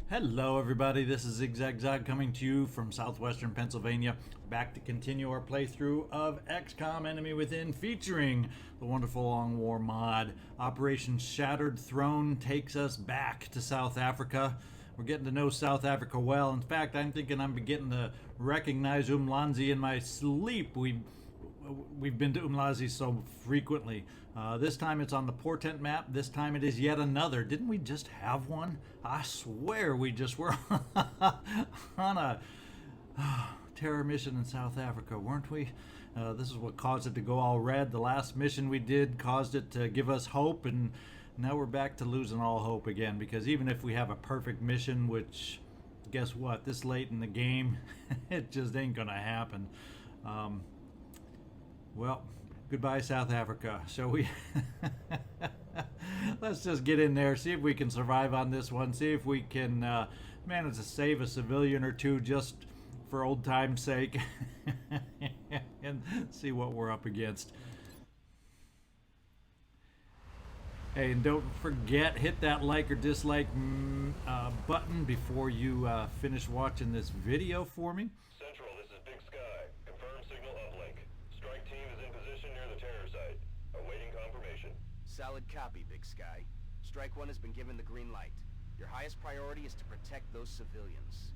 Hello everybody, this is ZigZagZog coming to you from southwestern Pennsylvania, back to continue our playthrough of XCom Enemy Within, featuring the wonderful Long War mod. Operation Shattered Throne takes us back to South Africa. We're getting to know South Africa well. In fact, I'm thinking I'm beginning to recognize Umlazi in my sleep. We've been to Umlazi so frequently. This time it's on the Portent map. This time it is yet another. Didn't we just have one? I swear we just were on a terror mission in South Africa, weren't we? This is what caused it to go all red. The last mission we did caused it to give us hope, and now we're back to losing all hope again, because even if we have a perfect mission, which, guess what, this late in the game, it just ain't gonna happen. Well, goodbye South Africa. Shall we? Let's just get in there, see if we can survive on this one, see if we can manage to save a civilian or two just for old time's sake, and see what we're up against. Hey, and don't forget, hit that like or dislike button before you finish watching this video for me. Central, this is Big Sky. Confirm signal uplink. Strike team is in position near the terror site. Awaiting confirmation. Solid copy, Big Sky. Strike 1 has been given the green light. Your highest priority is to protect those civilians.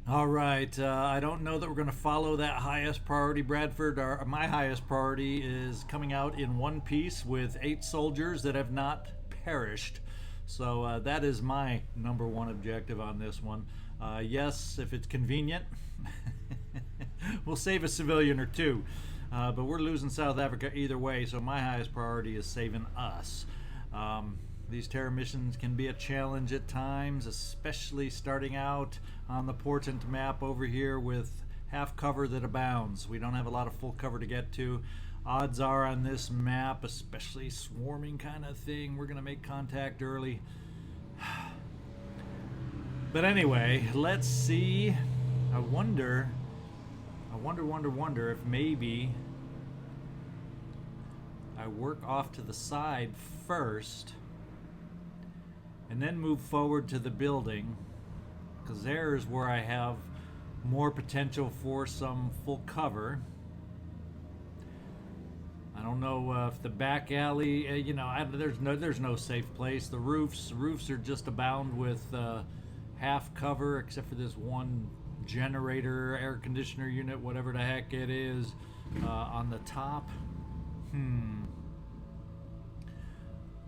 All right, I don't know that we're going to follow that highest priority, Bradford. My highest priority is coming out in one piece with 8 soldiers that have not perished. So that is my #1 objective on this one. Yes, if it's convenient, we'll save a civilian or two. But we're losing South Africa either way, so my highest priority is saving us. These terror missions can be a challenge at times, especially starting out on the Portent map over here with half cover that abounds. We don't have a lot of full cover to get to. Odds are on this map, especially swarming kind of thing, we're going to make contact early. But anyway, let's see. I wonder if maybe I work off to the side first and then move forward to the building, because there's where I have more potential for some full cover. I don't know if the back alley, you know, there's no safe place. The roofs are just abound with half cover, except for this one generator, air conditioner unit, whatever the heck it is, on the top.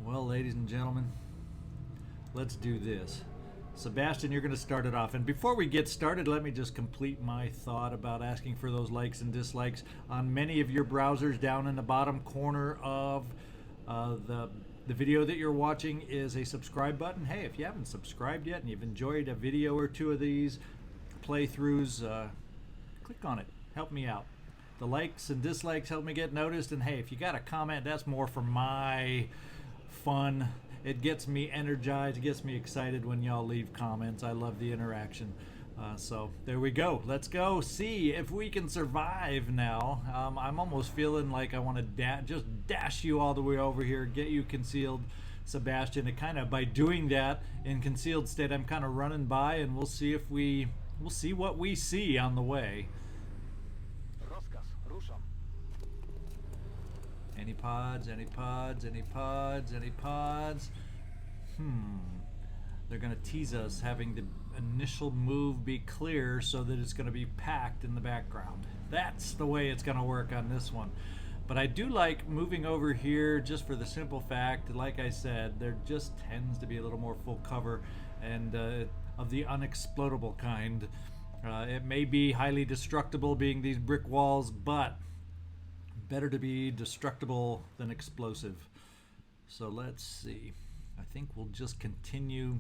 Well, ladies and gentlemen, let's do this. Sebastian, you're going to start it off. And before we get started, let me just complete my thought about asking for those likes and dislikes. On many of your browsers, down in the bottom corner of the video that you're watching is a subscribe button. Hey, if you haven't subscribed yet and you've enjoyed a video or two of these playthroughs, click on it. Help me out. The likes and dislikes help me get noticed. And hey, if you got a comment, that's more for my fun. It gets me energized, it gets me excited when y'all leave comments. I love the interaction. So there we go. Let's go see if we can survive now. I'm almost feeling like I want to just dash you all the way over here, get you concealed, Sebastian. And kind of by doing that in concealed state, I'm kind of running by, and we'll see if we'll see what we see on the way. Any pods, any pods, any pods, any pods? They're going to tease us having the initial move be clear so that it's going to be packed in the background. That's the way it's going to work on this one. But I do like moving over here just for the simple fact, like I said, there just tends to be a little more full cover and of the unexplodable kind. It may be highly destructible being these brick walls, but better to be destructible than explosive. So let's see. I think we'll just continue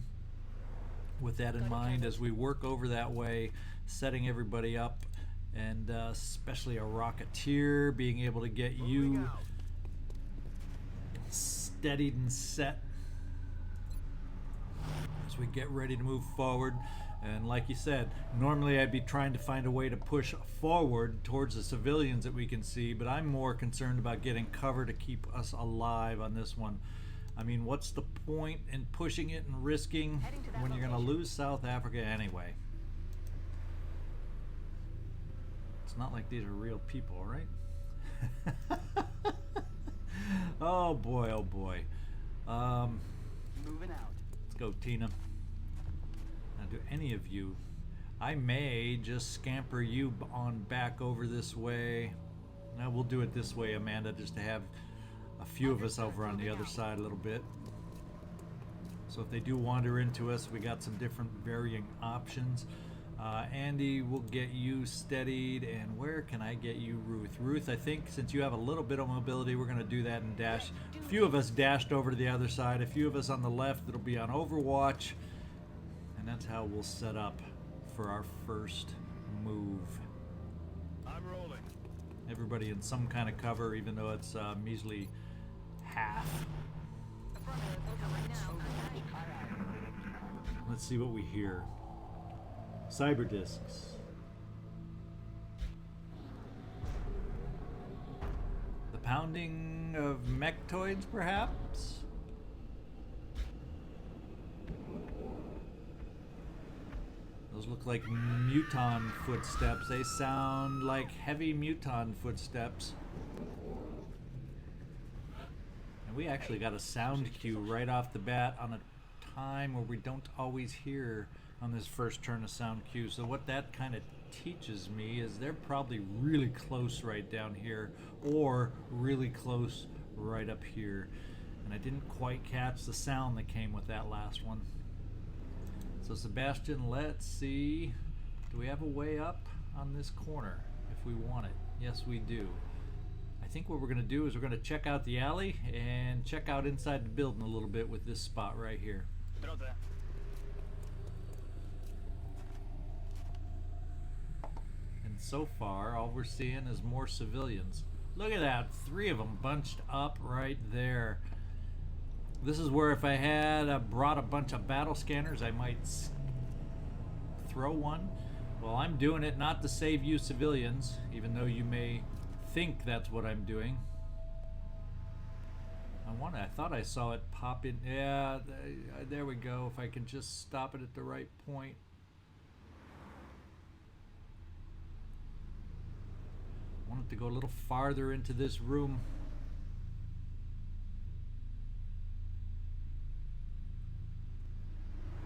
with that in mind as we work over that way, setting everybody up, and especially a Rocketeer, being able to get you steadied and set as we get ready to move forward. And like you said, normally I'd be trying to find a way to push forward towards the civilians that we can see, but I'm more concerned about getting cover to keep us alive on this one. I mean, what's the point in pushing it and risking when you're going to lose South Africa anyway? It's not like these are real people, right? Oh boy, oh boy. Moving out. Let's go, Tina. Now, do any of you... I may just scamper you on back over this way. Now, we'll do it this way, Amanda, just to have a few of us over on the other side a little bit. So if they do wander into us, we got some different varying options. Andy, we'll get you steadied, and where can I get you, Ruth? Ruth, I think since you have a little bit of mobility, we're going to do that and dash. A few of us dashed over to the other side. A few of us on the left that'll be on Overwatch, and that's how we'll set up for our first move. I'm rolling. Everybody in some kind of cover, even though it's measly half. Let's see what we hear. Cyber discs. The pounding of mechtoids, perhaps? Those look like muton footsteps. They sound like heavy muton footsteps. And we actually got a sound cue right off the bat on a time where we don't always hear on this first turn of sound cue. So what that kind of teaches me is they're probably really close right down here or really close right up here. And I didn't quite catch the sound that came with that last one. So Sebastian, let's see. Do we have a way up on this corner if we want it? Yes, we do. I think what we're going to do is we're going to check out the alley and check out inside the building a little bit with this spot right here. And so far, all we're seeing is more civilians. Look at that, 3 of them bunched up right there. This is where if I had brought a bunch of battle scanners, I might throw one. Well, I'm doing it not to save you civilians, even though you may think that's what I'm doing. I thought I saw it pop in. Yeah, there we go. If I can just stop it at the right point. I want it to go a little farther into this room.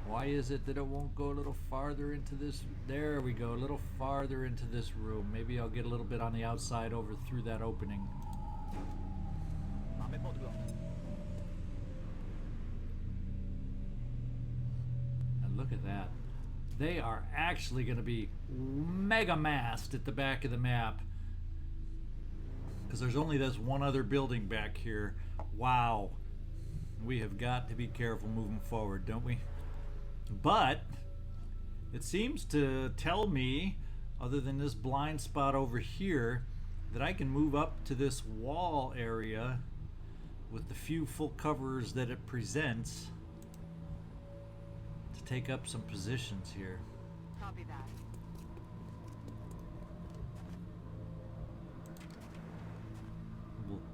Why is it that it won't go a little farther into this? There we go, a little farther into this room. Maybe I'll get a little bit on the outside over through that opening. And look at that. They are actually going to be mega massed at the back of the map. Because there's only this one other building back here. Wow. We have got to be careful moving forward, don't we? But it seems to tell me, other than this blind spot over here, that I can move up to this wall area with the few full covers that it presents to take up some positions here. Copy that.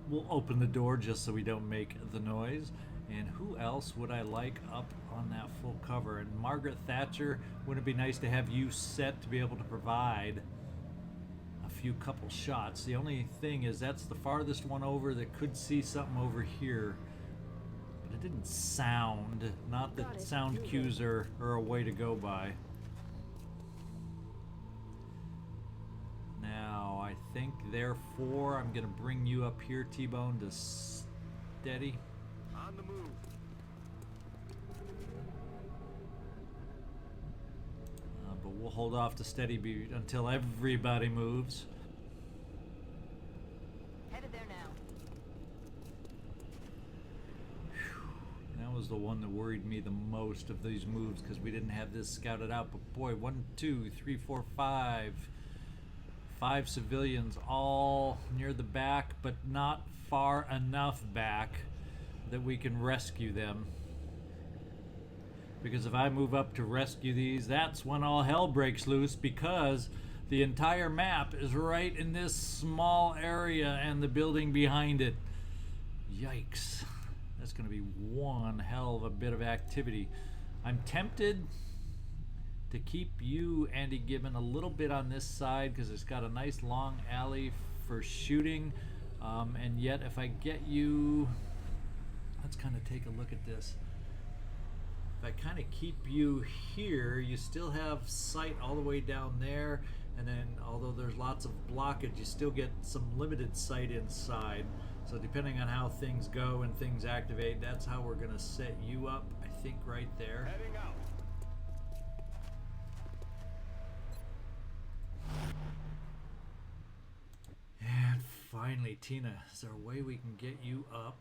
We'll open the door just so we don't make the noise. And who else would I like up on that full cover? And Margaret, Thatcher, wouldn't it be nice to have you set to be able to provide a few couple shots? The only thing is that's the farthest one over that could see something over here. But it didn't sound. Not that sound cues are a way to go by. Now, I think therefore I'm going to bring you up here, T-Bone, to steady. On the move. But we'll hold off to steady until everybody moves. Headed there now. That was the one that worried me the most of these moves because we didn't have this scouted out. But boy, 1, 2, 3, 4, 5. 5 civilians all near the back, but not far enough back that we can rescue them. Because if I move up to rescue these, that's when all hell breaks loose, because the entire map is right in this small area and the building behind it. Yikes. That's going to be one hell of a bit of activity. I'm tempted to keep you, Andy Gibbon, a little bit on this side because it's got a nice long alley for shooting. And yet if I get you... Let's kind of take a look at this. If I kind of keep you here, you still have sight all the way down there, and then although there's lots of blockage, you still get some limited sight inside. So depending on how things go and things activate, that's how we're going to set you up, I think, right there. Heading out. And finally, Tina, is there a way we can get you up?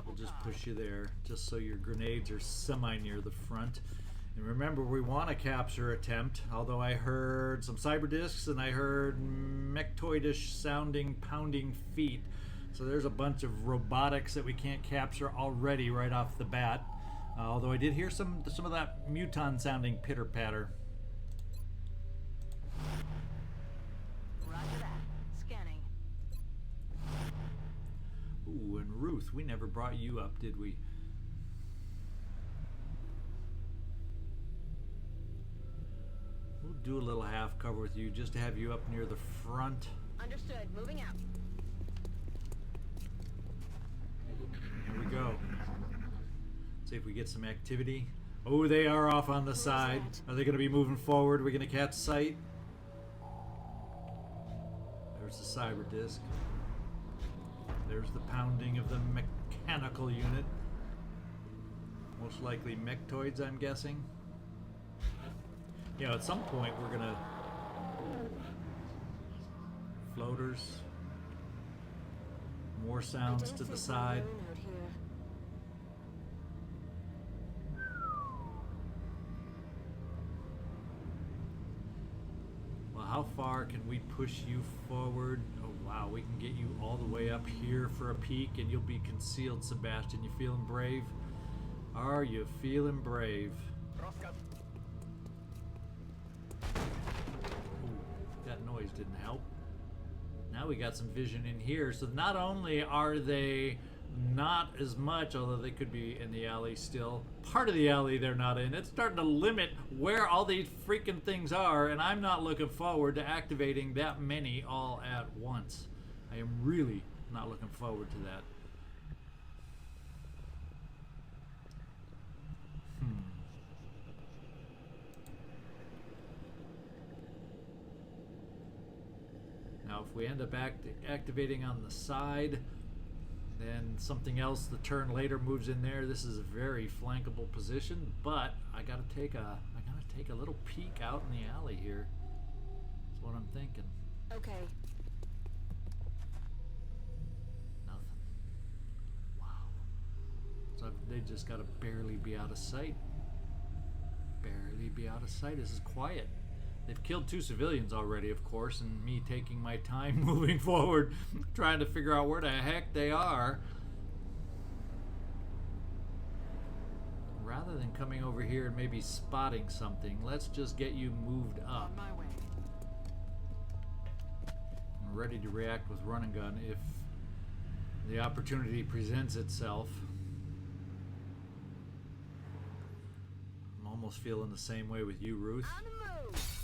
We'll just push you there, just so your grenades are semi near the front. And remember, we want a capture attempt, although I heard some cyber discs and I heard mechtoidish sounding pounding feet. So there's a bunch of robotics that we can't capture already right off the bat. Although I did hear some of that muton sounding pitter patter. Roger that. Scanning. Ooh, and Ruth, we never brought you up, did we? We'll do a little half cover with you just to have you up near the front. Understood. Moving out. Here we go. See if we get some activity. Oh, they are off on the side. Are they going to be moving forward? Are we going to catch sight? There's the cyber disc. There's the pounding of the mechanical unit. Most likely mechtoids, I'm guessing. You know, at some point we're gonna... Floaters. More sounds to the side. Well, how far can we push you forward? Oh wow, we can get you all the way up here for a peek and you'll be concealed, Sebastian. You feeling brave? Are you feeling brave? Ooh, that noise didn't help. Now we got some vision in here. So not only are they not as much, although they could be in the alley still, part of the alley they're not in. It's starting to limit where all these freaking things are, and I'm not looking forward to activating that many all at once. I am really not looking forward to that. Now if we end up activating on the side, then something else the turn later moves in there. This is a very flankable position, but I gotta take a little peek out in the alley here. That's what I'm thinking. Okay. Nothing. Wow. So they just gotta barely be out of sight. Barely be out of sight. This is quiet. They've killed 2 civilians already, of course, and me taking my time moving forward, trying to figure out where the heck they are. Rather than coming over here and maybe spotting something, let's just get you moved up. On my way. And ready to react with run and gun if the opportunity presents itself. I'm almost feeling the same way with you, Ruth. On the move.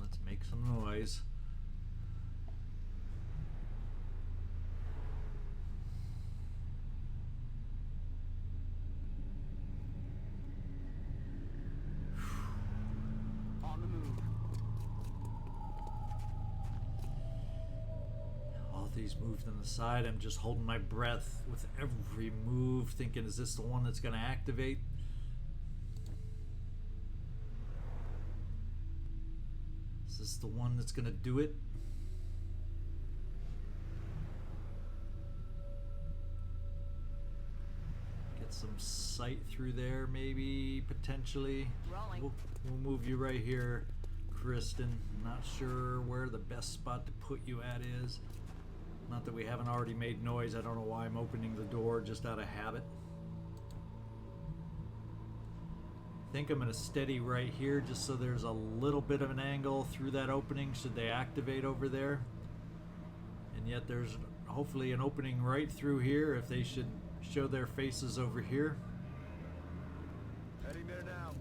Let's make some noise. On the move. All these moved on the side. I'm just holding my breath with every move, thinking, is this the one that's going to activate? Is this the one that's going to do it? Get some sight through there, maybe, potentially. Rolling. We'll move you right here, Kristin. Not sure where the best spot to put you at is. Not that we haven't already made noise. I don't know why I'm opening the door just out of habit. I think I'm going to steady right here just so there's a little bit of an angle through that opening should they activate over there. And yet there's hopefully an opening right through here if they should show their faces over here. Heading there now.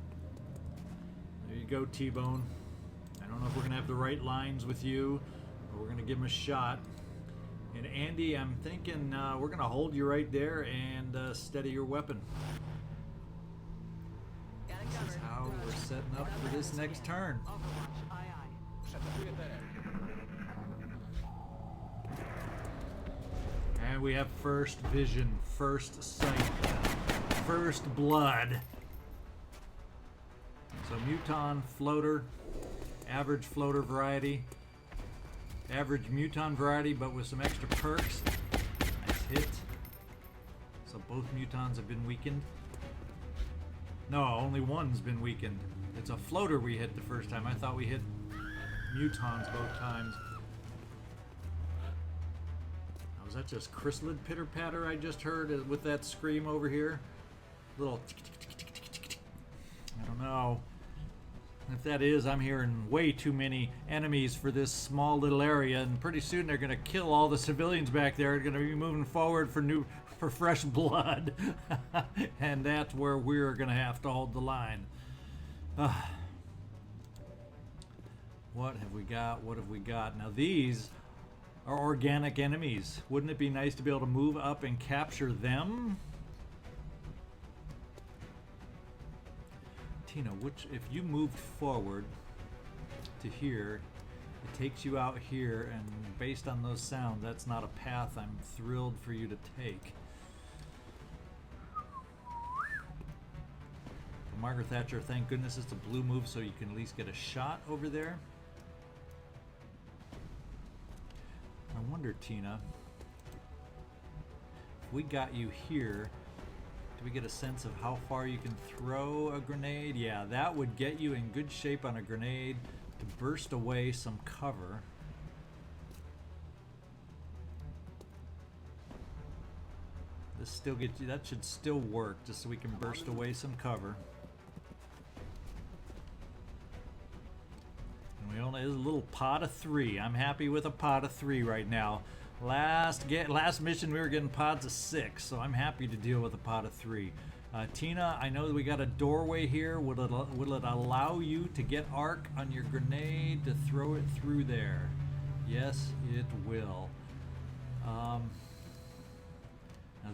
There you go, T-Bone. I don't know if we're going to have the right lines with you, but we're going to give them a shot. And Andy, I'm thinking we're going to hold you right there and steady your weapon. This is how we're setting up for this next turn. Overwatch, aye aye. Przetestuję teren. And we have first vision, first sight, first blood. So Muton floater, average floater variety, average Muton variety, but with some extra perks. Nice hit. So both Mutons have been weakened. No, only one's been weakened. It's a floater we hit the first time. I thought we hit Mutons both times. Oh, was that just chrysalid pitter patter I just heard with that scream over here? Little tick, tick, tick, tick, tick, tick, tick. I don't know. If that is, I'm hearing way too many enemies for this small little area, and pretty soon they're going to kill all the civilians back there. They're going to be moving forward for fresh blood, and that's where we're going to have to hold the line. What have we got? What have we got? Now these are organic enemies. Wouldn't it be nice to be able to move up and capture them? Tina, if you moved forward to here, it takes you out here, and based on those sounds, that's not a path I'm thrilled for you to take. Margaret Thatcher, thank goodness it's a blue move so you can at least get a shot over there. I wonder, Tina, if we got you here, do we get a sense of how far you can throw a grenade? Yeah, that would get you in good shape on a grenade to burst away some cover. This still gets you, that should still work, just so we can burst away some cover. And we only, there's a little pot of 3. I'm happy with a pot of 3 right now. Last mission we were getting pods of 6, so I'm happy to deal with a pot of 3. Tina, I know that we got a doorway here. Will it allow you to get arc on your grenade to throw it through there? Yes, it will. Now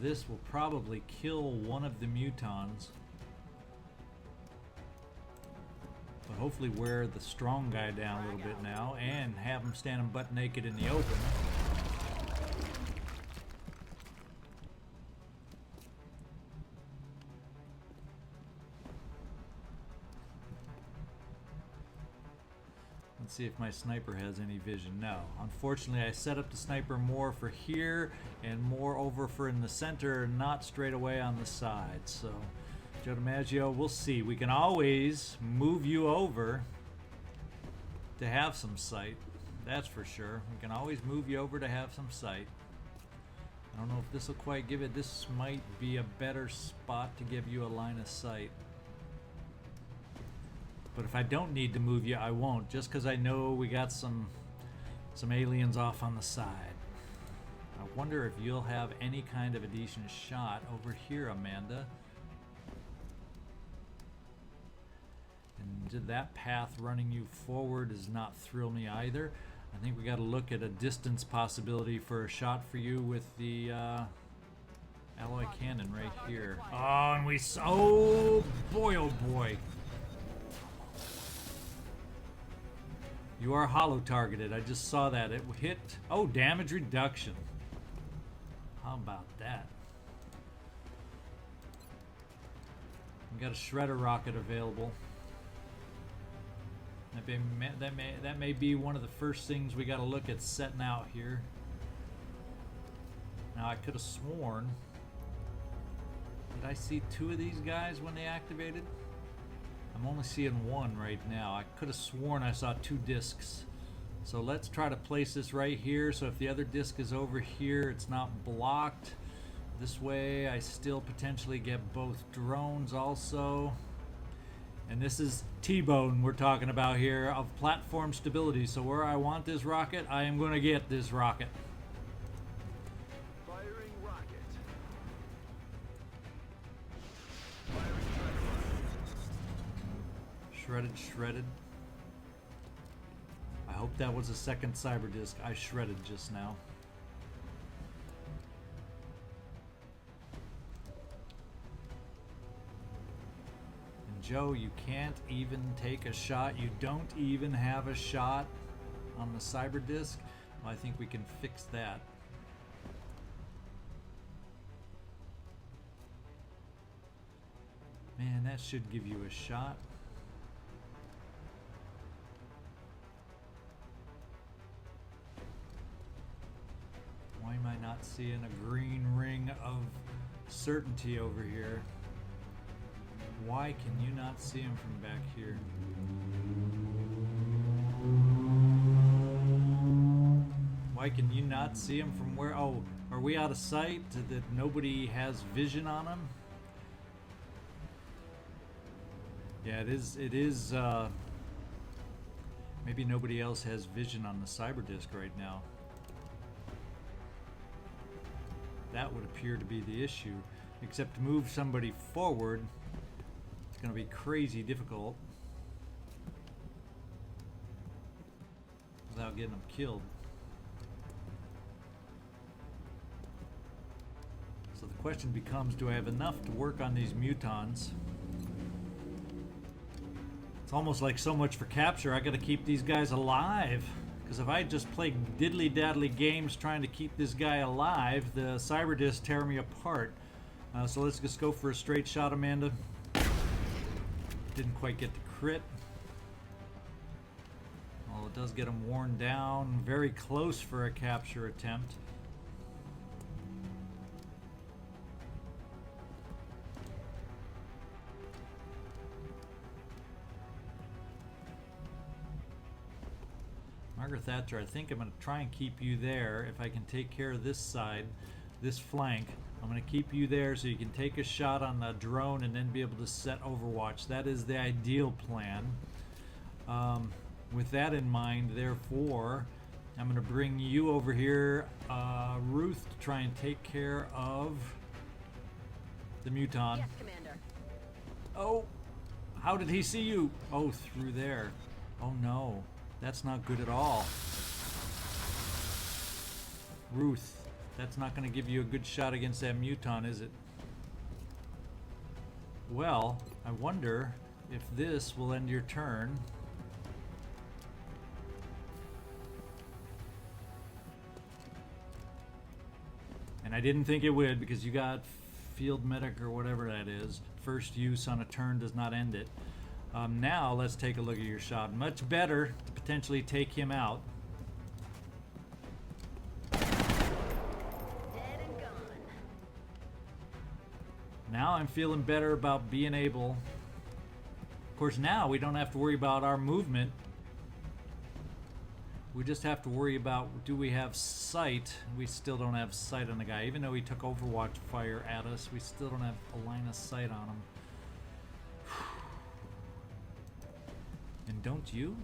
this will probably kill one of the Mutons, but hopefully wear the strong guy down a little bit now and have him standing butt naked in the open. Let's see if my sniper has any vision. No. Unfortunately, I set up the sniper more for here and more over for in the center, not straight away on the side. So, Joe DiMaggio, we'll see. We can always move you over to have some sight. That's for sure. We can always move you over to have some sight. I don't know if this will quite give it. This might be a better spot to give you a line of sight. But if I don't need to move you, I won't, just because I know we got some aliens off on the side. I wonder if you'll have any kind of a decent shot over here, Amanda. And did that path running you forward does not thrill me either. I think we got to look at a distance possibility for a shot for you with the alloy cannon right here. Oh, and oh boy. You are hollow targeted. I just saw that. It hit. Oh, damage reduction. How about that? We got a shredder rocket available. That may be one of the first things we got to look at setting out here. Now I could have sworn. Did I see 2 of these guys when they activated? I'm only seeing 1 right now. I could have sworn I saw 2 discs So let's try to place this right here, so if the other disc is over here, it's not blocked. This way I still potentially get both drones also. And this is T-bone we're talking about here, of platform stability. So where I want this rocket, I am going to get this rocket. Firing rocket. Shredded, shredded. I hope that was a second cyber disc I shredded just now. And Joe, you can't even take a shot. You don't even have a shot on the cyber disc. Well, I think we can fix that. Man, that should give you a shot. Why am I not seeing a green ring of certainty over here? Why can you not see him from back here? Why can you not see him from where? Oh, are we out of sight that nobody has vision on him? Yeah, it is, maybe nobody else has vision on the cyber disc right now. That would appear to be the issue. Except to move somebody forward, it's going to be crazy difficult without getting them killed. So the question becomes, do I have enough to work on these mutons? It's almost like so much for capture. I got to keep these guys alive. Because if I just play diddly-daddly games trying to keep this guy alive, the cyber disc tear me apart. So let's just go for a straight shot, Amanda. Didn't quite get the crit. Well, it does get him worn down. Very close for a capture attempt. Margaret Thatcher, I think I'm going to try and keep you there. If I can take care of this side, this flank, I'm going to keep you there so you can take a shot on the drone and then be able to set Overwatch. That is the ideal plan. With that in mind, therefore, I'm going to bring you over here, Ruth, to try and take care of the muton. Yes, Commander. Oh, how did he see you? Oh, through there. Oh no. That's not good at all. Ruth, that's not going to give you a good shot against that muton, is it? Well, I wonder if this will end your turn. And I didn't think it would, because you got field medic or whatever that is. First use on a turn does not end it. Now let's take a look at your shot. Much better to potentially take him out. Dead and gone. Now I'm feeling better about being able. Of course, now we don't have to worry about our movement. We just have to worry about, do we have sight? We still don't have sight on the guy. Even though he took Overwatch fire at us, we still don't have a line of sight on him. And don't you?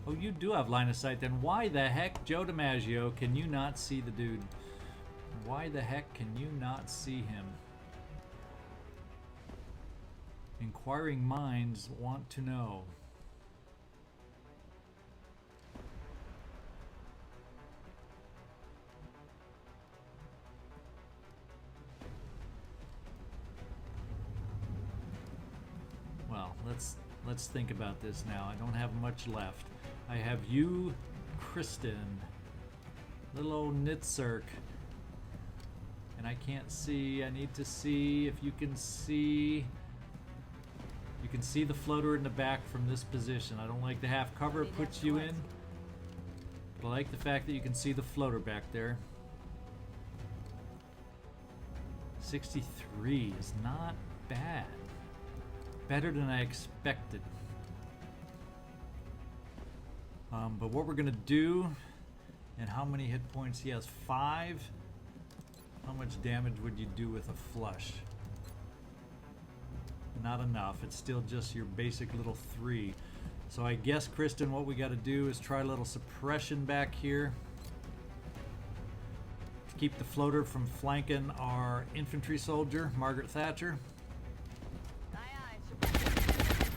Oh, you do have line of sight. Then why the heck, Joe DiMaggio, can you not see the dude? Why the heck can you not see him? Inquiring minds want to know. Well, let's think about this now. I don't have much left. I have you, Kristin, little old Nitsirk, and I can't see. I need to see if you can see. You can see the floater in the back from this position. I don't like the half cover it puts you in, but I like the fact that you can see the floater back there. 63 is not bad. Better than I expected. But what we're gonna do, and how many hit points he has? 5. How much damage would you do with a flush? Not enough. It's still just your basic little 3. So I guess, Kristin, what we got to do is try a little suppression back here to keep the floater from flanking our infantry soldier, Margaret Thatcher. Aye, aye, Sebastian.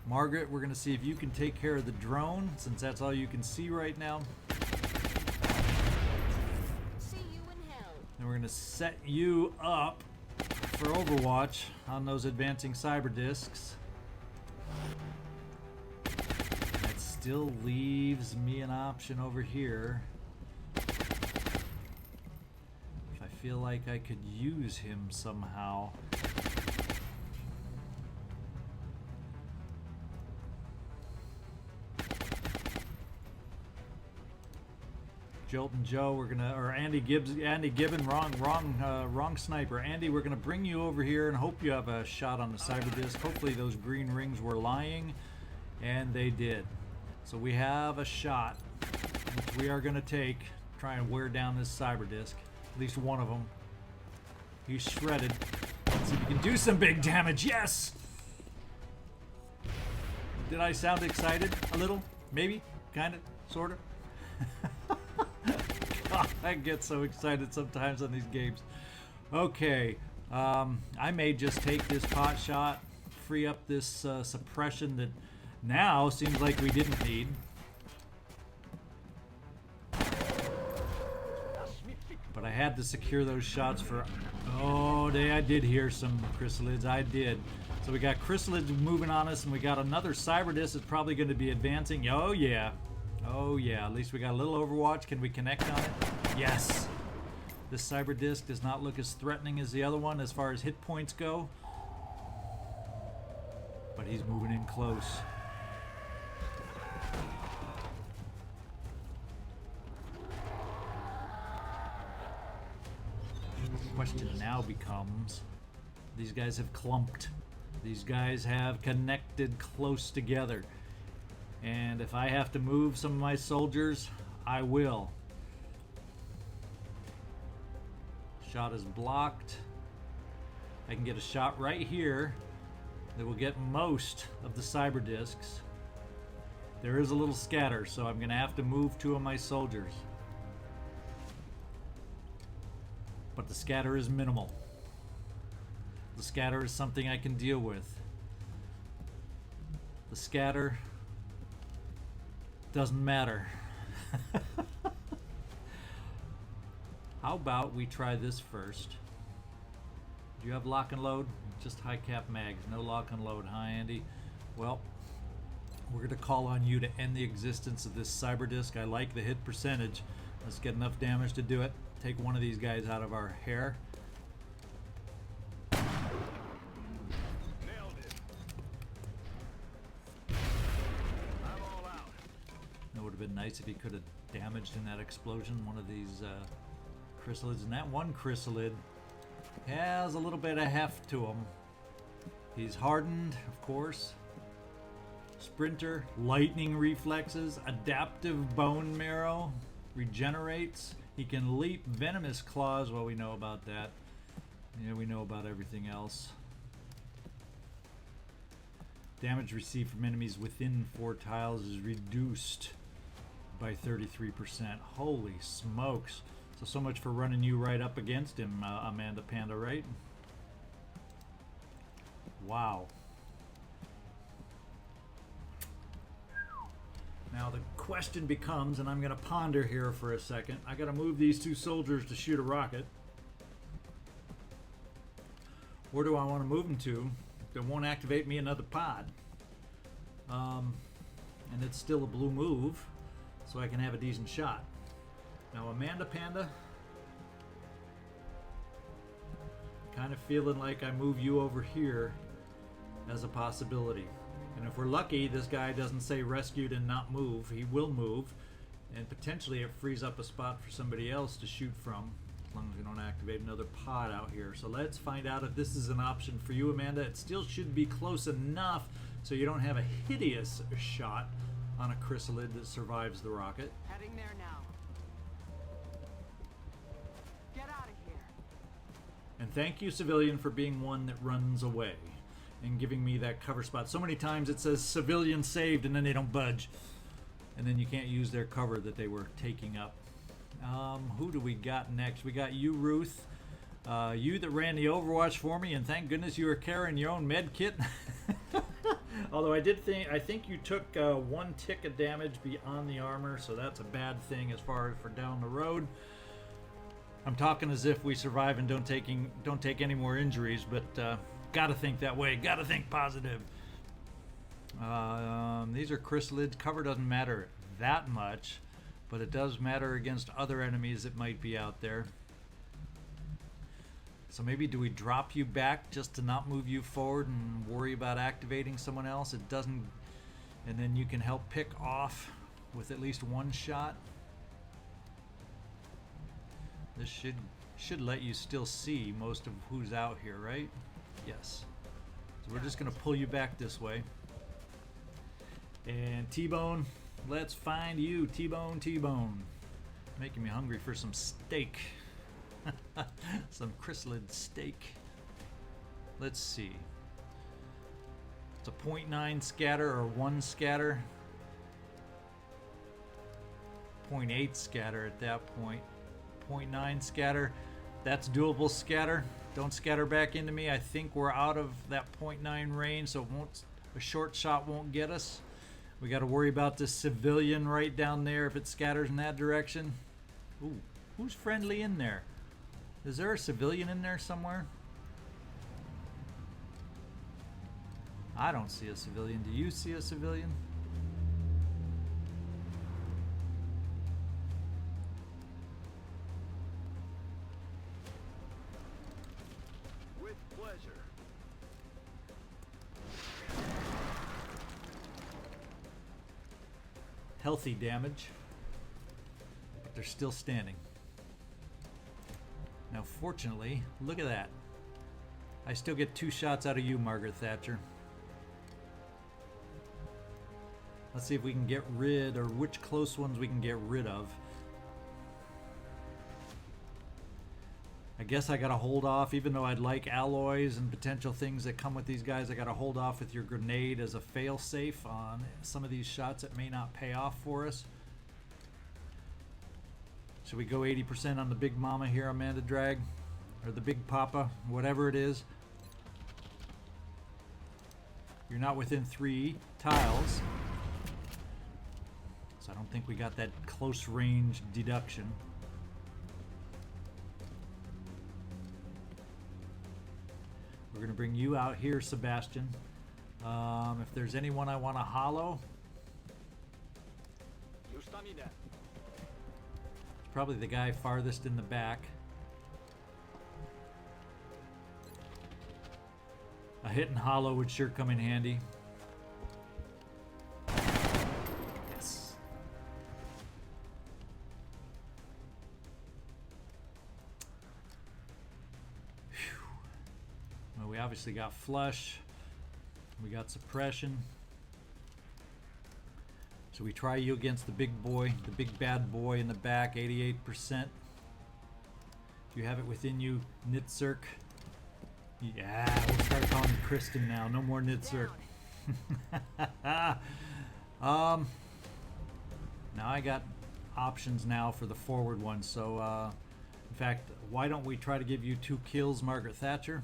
Margaret, we're going to see if you can take care of the drone, since that's all you can see right now. See you in hell. And we're going to set you up for Overwatch on those advancing cyber discs. That still leaves me an option over here. If I feel like I could use him somehow. Jolt and Joe, we're gonna, or Andy Gibbon, wrong sniper. Andy, we're gonna bring you over here and hope you have a shot on the cyber disc. Hopefully those green rings were lying, and they did. So we have a shot, which we are gonna take, try and wear down this cyber disc. At least one of them. He's shredded. Let's see if we can do some big damage. Yes! Did I sound excited? A little? Maybe? Kinda? Sorta? God, I get so excited sometimes on these games. Okay, I may just take this pot shot, free up this suppression that now seems like we didn't need. But I had to secure those shots for... Oh, I did hear some chrysalids. I did. So we got chrysalids moving on us, and we got another cyber disc that's probably going to be advancing. Oh, yeah. Oh yeah, at least we got a little Overwatch. Can we connect on it? Yes! This cyber disc does not look as threatening as the other one as far as hit points go. But he's moving in close. The question now becomes, these guys have clumped. These guys have connected close together. And if I have to move some of my soldiers, I will. Shot is blocked. I can get a shot right here that will get most of the cyber discs. There is a little scatter, so I'm going to have to move 2 of my soldiers. But the scatter is minimal. The scatter is something I can deal with. The scatter doesn't matter. How about we try this first? Do you have lock and load? Just high cap mags, no lock and load. Hi, Andy. Well, we're going to call on you to end the existence of this cyber disc. I like the hit percentage. Let's get enough damage to do it. Take one of these guys out of our hair. Nailed it. I'm all out. It would have been nice if he could have damaged in that explosion one of these chrysalids. And that one chrysalid has a little bit of heft to him. He's hardened, of course. Sprinter, lightning reflexes, adaptive bone marrow, regenerates. He can leap, venomous claws. Well, we know about that. Yeah, we know about everything else. Damage received from enemies within 4 tiles is reduced by 33%. Holy smokes. So much for running you right up against him, Amanda Panda, right? Wow. Now the question becomes, and I'm going to ponder here for a second, I got to move these 2 soldiers to shoot a rocket. Where do I want to move them to that won't activate me another pod? And it's still a blue move, so I can have a decent shot. Now Amanda Panda, kind of feeling like I move you over here as a possibility. And if we're lucky, this guy doesn't say rescued and not move. He will move, and potentially it frees up a spot for somebody else to shoot from, as long as we don't activate another pod out here. So let's find out if this is an option for you, Amanda. It still should be close enough so you don't have a hideous shot on a chrysalid that survives the rocket. Heading there now. Get out of here. And thank you, civilian, for being one that runs away and giving me that cover spot. So many times it says civilian saved and then they don't budge. And then you can't use their cover that they were taking up. Who do we got next? We got you, Ruth. You that ran the Overwatch for me, and thank goodness you were carrying your own med kit. Although I think you took 1 tick of damage beyond the armor, so that's a bad thing as far as for down the road. I'm talking as if we survive and don't take any more injuries, but gotta think that way. Gotta think positive. These are chrysalids. Cover doesn't matter that much, but it does matter against other enemies that might be out there. So maybe do we drop you back just to not move you forward and worry about activating someone else? It doesn't, and then you can help pick off with at least 1 shot. This should let you still see most of who's out here, right? Yes. So we're just gonna pull you back this way. And T-Bone, let's find you, T-Bone, T-Bone. Making me hungry for some steak. Some chrysalid steak. Let's see. It's a 0.9 scatter or 1 scatter. 0.8 scatter at that point. 0.9 scatter. That's doable scatter. Don't scatter back into me. I think we're out of that 0.9 range, so a short shot won't get us. We got to worry about this civilian right down there if it scatters in that direction. Ooh, who's friendly in there? Is there a civilian in there somewhere? I don't see a civilian. Do you see a civilian? With pleasure. Healthy damage, but they're still standing. Now fortunately, look at that. I still get 2 shots out of you, Margaret Thatcher. Let's see if we can get rid, or which close ones we can get rid of. I guess I gotta hold off, even though I'd like alloys and potential things that come with these guys. I gotta hold off with your grenade as a fail-safe on some of these shots that may not pay off for us. Should we go 80% on the Big Mama here, Amanda Drag? Or the Big Papa, whatever it is. You're not within 3 tiles. So I don't think we got that close range deduction. We're going to bring you out here, Sebastian. If there's anyone I want to hollow, probably the guy farthest in the back. A hit and hollow would sure come in handy. Yes. Whew. Well, we obviously got flush. We got suppression. So we try you against the big boy, the big bad boy in the back, 88%. If you have it within you, Nitsirk. Yeah, we'll start calling you Kristin now. No more Nitsirk. Now I got options now for the forward one. So, in fact, why don't we try to give you 2 kills, Margaret Thatcher?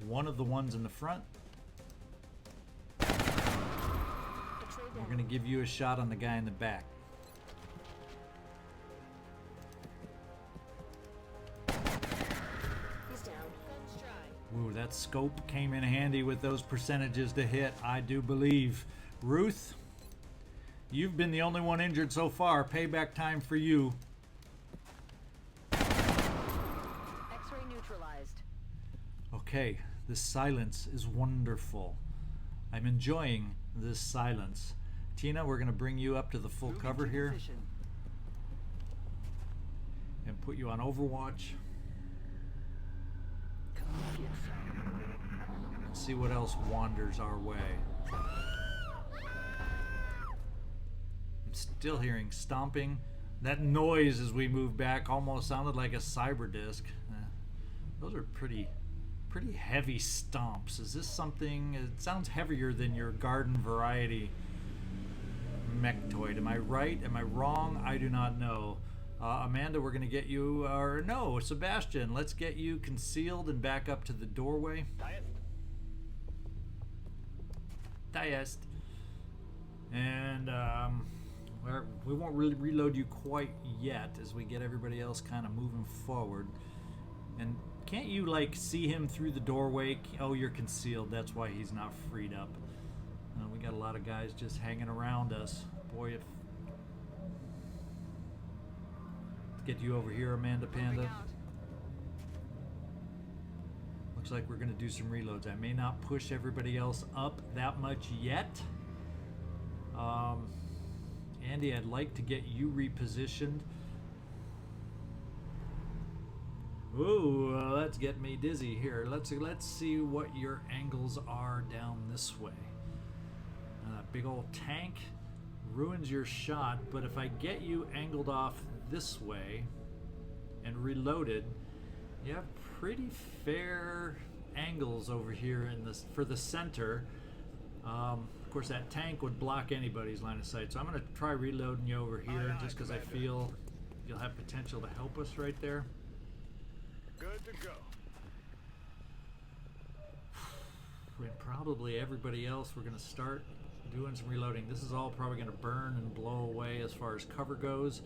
One of the ones in the front. We're going to give you a shot on the guy in the back. He's down. Guns dry. Ooh, that scope came in handy with those percentages to hit, I do believe. Ruth, you've been the only one injured so far. Payback time for you. X-ray neutralized. Okay, this silence is wonderful. I'm enjoying this silence. Tina, we're going to bring you up to the full cover here and put you on Overwatch. see what else wanders our way. I'm still hearing stomping. That noise as we move back almost sounded like a cyber disc. Those are pretty heavy stomps. Is this something? It sounds heavier than your garden variety mechtoid. Am I right? Am I wrong? I do not know. Amanda, we're going to get you, or no, Sebastian, let's get you concealed and back up to the doorway. Diest. And we won't really reload you quite yet as we get everybody else kind of moving forward. And can't you, like, see him through the doorway? Oh, you're concealed. That's why he's not freed up. We got a lot of guys just hanging around us. Boy, if... Let's get you over here, Amanda Panda. Looks like we're going to do some reloads. I may not push everybody else up that much yet. Andy, I'd like to get you repositioned. Ooh, let's get me dizzy here. Let's see what your angles are down this way. Big old tank ruins your shot, but if I get you angled off this way and reloaded, you have pretty fair angles over here in this for the center. Of course, that tank would block anybody's line of sight, so I'm going to try reloading you over here just because I feel you'll have potential to help us right there. Good to go. And probably everybody else, we're going to start doing some reloading. This is all probably going to burn and blow away as far as cover goes.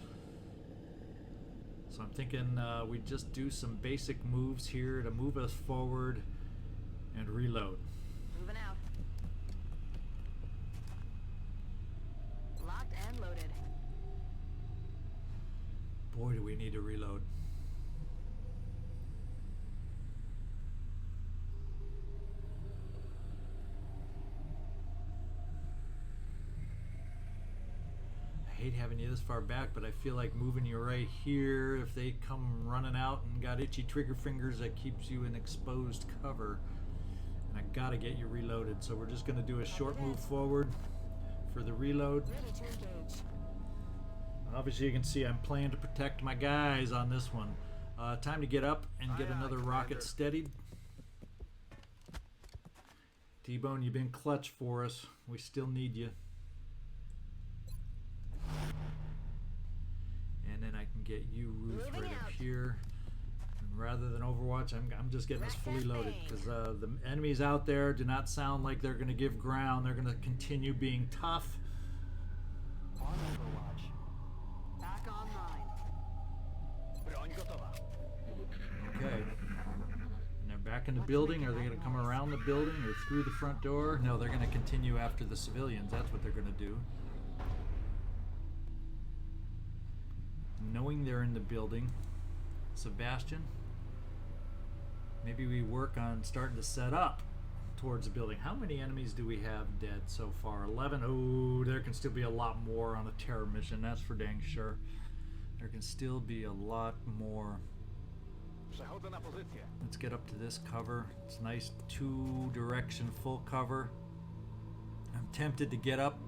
So I'm thinking we just do some basic moves here to move us forward and reload. Moving out. Locked and loaded. Boy, do we need to reload. I hate having you this far back, but I feel like moving you right here, if they come running out and got itchy trigger fingers, that keeps you in exposed cover. And I gotta get you reloaded, so we're just gonna do a short move forward for the reload. Ready to engage. Obviously you can see I'm playing to protect my guys on this one. Time to get up and get another rocket steadied. T-Bone, you've been clutch for us. We still need you. And then I can get you, Ruth, right up here. And rather than Overwatch, I'm just getting us fully loaded because the enemies out there do not sound like they're going to give ground. They're going to continue being tough. On Overwatch. Back online. Okay. And they're back in the building. Are they going to come around the building or through the front door? No, they're going to continue after the civilians. That's what they're going to do. Knowing they're in the building, Sebastian, maybe we work on starting to set up towards the building. How many enemies do we have dead so far? 11. Oh, there can still be a lot more on a terror mission, that's for dang sure. There can still be a lot more. Let's get up to this cover. It's nice two-direction full cover. I'm tempted to get up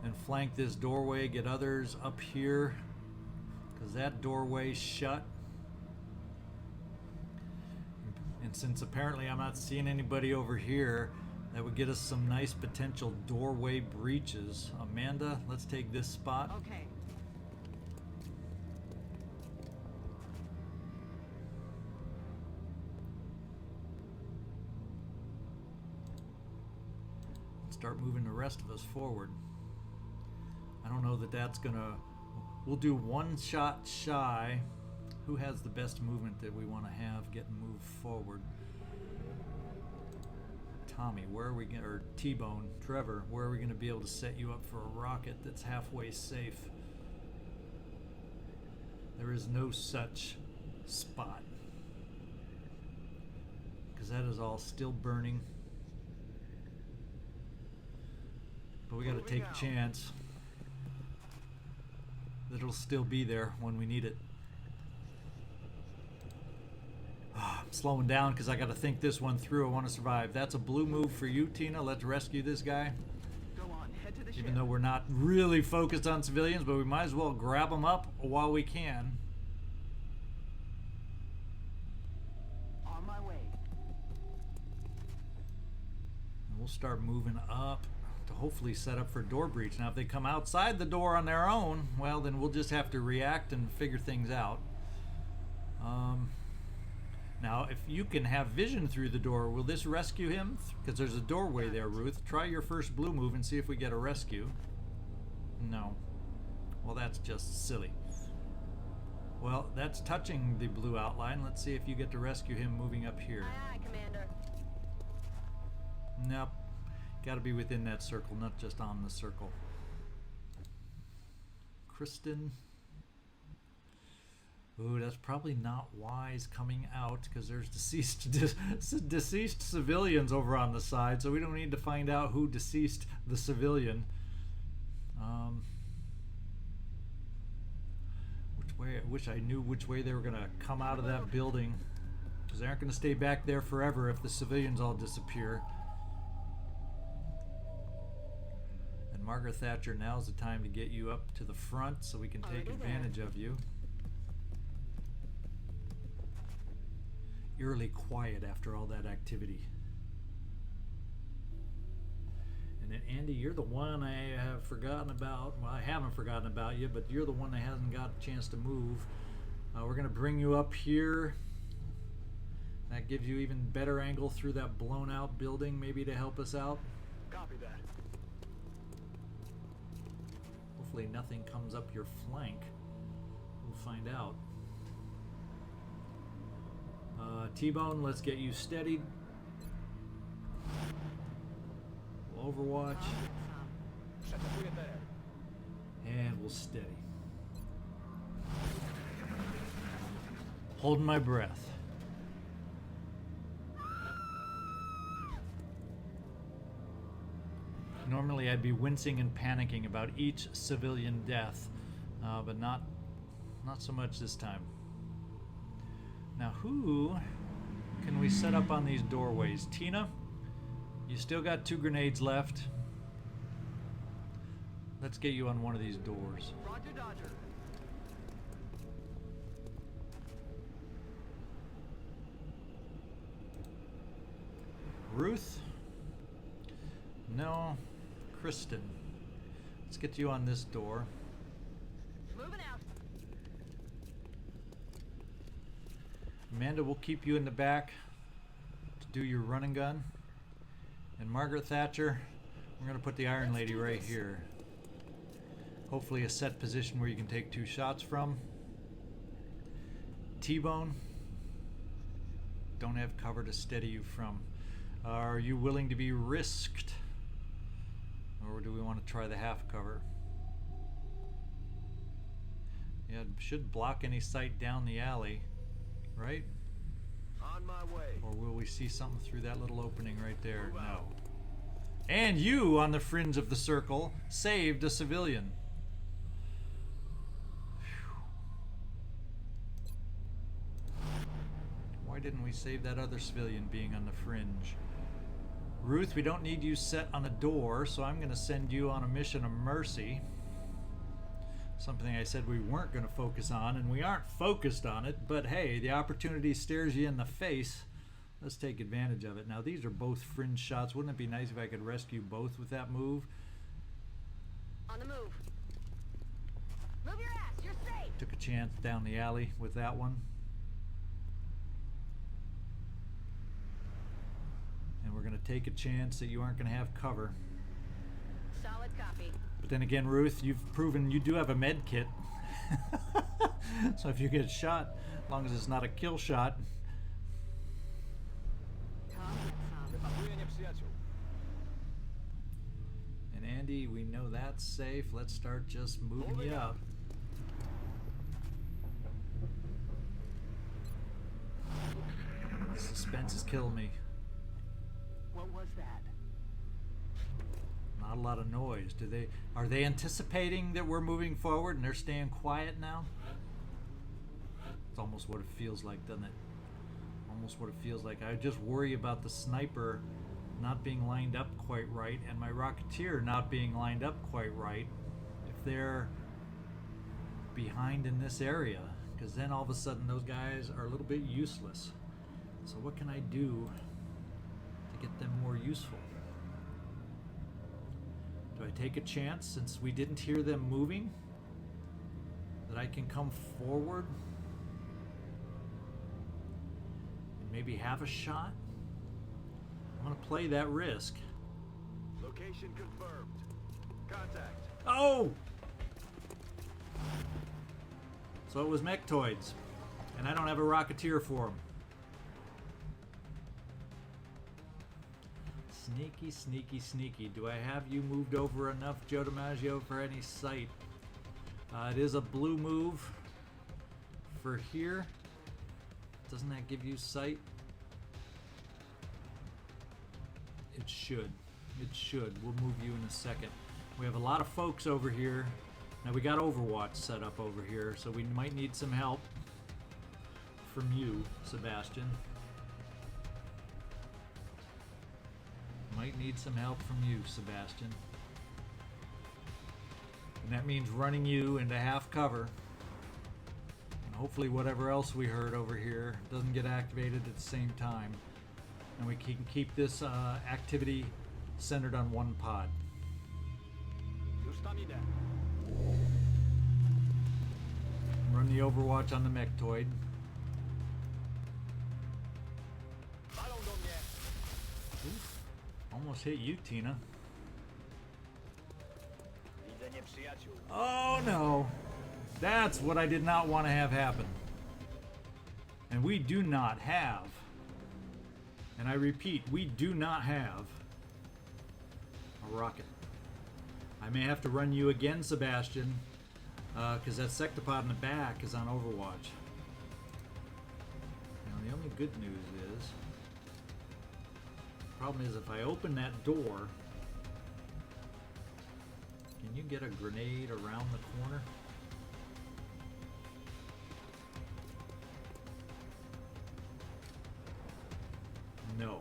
and flank this doorway, get others up here, because that doorway's shut. And since apparently I'm not seeing anybody over here, that would get us some nice potential doorway breaches. Amanda, let's take this spot. Okay. Start moving the rest of us forward. I don't know that that's gonna... We'll do one shot shy. Who has the best movement that we want to have getting moved forward? Tommy, where are we going to... Or T-Bone, Trevor, where are we going to be able to set you up for a rocket that's halfway safe? There is no such spot. Because that is all still burning. But we got to take a chance that it'll still be there when we need it. Oh, I'm slowing down because I got to think this one through. I want to survive. That's a blue move for you, Tina. Let's rescue this guy. Go on, head to the ship. Even though we're not really focused on civilians, but we might as well grab them up while we can. On my way. And we'll start moving up to hopefully set up for door breach. Now, if they come outside the door on their own, well, then we'll just have to react and figure things out. Now, if you can have vision through the door, will this rescue him? Because there's a doorway there, Ruth. Try your first blue move and see if we get a rescue. No. Well, that's just silly. Well, that's touching the blue outline. Let's see if you get to rescue him moving up here. Aye, aye, Commander. Nope. Got to be within that circle, not just on the circle. Kristin. Ooh, that's probably not wise coming out because there's deceased civilians over on the side, so we don't need to find out who deceased the civilian. Which way? I wish I knew which way they were going to come out of that building, because they aren't going to stay back there forever if the civilians all disappear. And Margaret Thatcher, now's the time to get you up to the front so we can take advantage of you. Eerily quiet after all that activity. And then Andy, you're the one I have forgotten about. Well, I haven't forgotten about you, but you're the one that hasn't got a chance to move. We're going to bring you up here. That gives you even better angle through that blown out building, maybe to help us out. Copy that. Hopefully nothing comes up your flank. We'll find out. T-Bone, let's get you steadied. We'll overwatch. And we'll steady. Holding my breath. Normally I'd be wincing and panicking about each civilian death, but not so much this time. Now, who can we set up on these doorways? Tina, you still got 2 grenades left. Let's get you on one of these doors. Roger, Dodger. Ruth? No. Kristin. Let's get you on this door. Moving out. Amanda, we'll keep you in the back to do your run and gun. And Margaret Thatcher, we're going to put the Iron Lady right here. Hopefully a set position where you can take 2 shots from. T-Bone, don't have cover to steady you from. Are you willing to be risked? Or do we want to try the half cover? Yeah, it should block any sight down the alley. Right? On my way. Or will we see something through that little opening right there? No. And you, on the fringe of the circle, saved a civilian. Whew. Why didn't we save that other civilian being on the fringe? Ruth, we don't need you set on a door, so I'm going to send you on a mission of mercy. Something I said we weren't going to focus on, and we aren't focused on it, but hey, the opportunity stares you in the face. Let's take advantage of it. Now, these are both fringe shots. Wouldn't it be nice if I could rescue both with that move? On the move. Move your ass, you're safe. Took a chance down the alley with that one. And we're going to take a chance that you aren't going to have cover. Solid copy. But then again, Ruth, you've proven you do have a med kit. So if you get shot, as long as it's not a kill shot. And Andy, we know that's safe. Let's start just moving you up. Suspense is killing me. What was that? Not a lot of noise. Are they anticipating that we're moving forward and they're staying quiet now? It's almost what it feels like, doesn't it? almost what it feels like. I just worry about the sniper not being lined up quite right and my Rocketeer not being lined up quite right if they're behind in this area, because then all of a sudden those guys are a little bit useless. So what can I do to get them more useful? Do I take a chance, since we didn't hear them moving, that I can come forward and maybe have a shot? I'm gonna play that risk. Location confirmed. Contact. Oh! So it was mechtoids, and I don't have a Rocketeer for them. Sneaky, sneaky, sneaky. Do I have you moved over enough, Joe DiMaggio, for any sight? It is a blue move for here. Doesn't that give you sight? It should. It should. We'll move you in a second. We have a lot of folks over here. Now we got Overwatch set up over here, so we might need some help from you, Sebastian. Might need some help from you, Sebastian. And that means running you into half cover. And hopefully whatever else we heard over here doesn't get activated at the same time. And we can keep this activity centered on one pod. Run the Overwatch on the mechtoid. Oof. Almost hit you, Tina. Oh no! That's what I did not want to have happen. And we do not have, and I repeat, we do not have a rocket. I may have to run you again, Sebastian, because that sectopod in the back is on Overwatch. Now the only good news is, problem is if I open that door, can you get a grenade around the corner? No.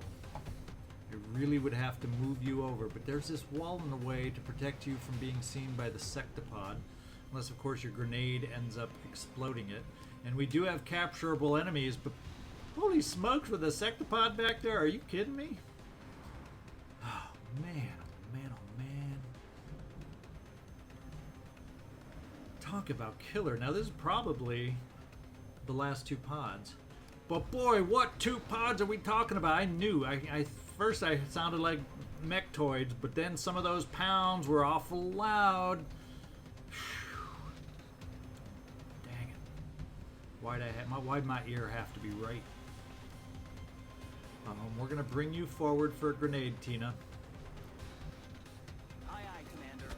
I really would have to move you over, but there's this wall in the way to protect you from being seen by the sectopod, unless of course your grenade ends up exploding it. And we do have capturable enemies, but holy smokes, with a sectopod back there, are you kidding me? Oh man, oh man, oh man. Talk about killer. Now this is probably the last two pods. But boy, what two pods are we talking about? I knew. First I sounded like mechtoids, but then some of those pounds were awful loud. Dang it. Why'd my ear have to be right? We're gonna bring you forward for a grenade, Tina. Aye, aye, Commander.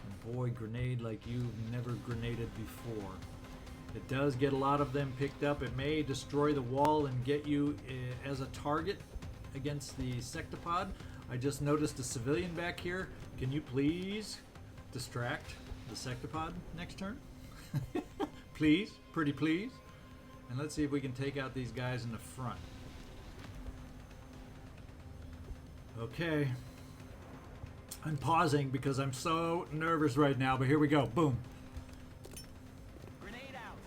And boy, grenade like you've never grenaded before. It does get a lot of them picked up. It may destroy the wall and get you as a target against the sectopod. I just noticed a civilian back here. Can you please distract the sectopod next turn? Please, pretty please. And let's see if we can take out these guys in the front. Okay. I'm pausing because I'm so nervous right now, but here we go. Boom. Grenade out.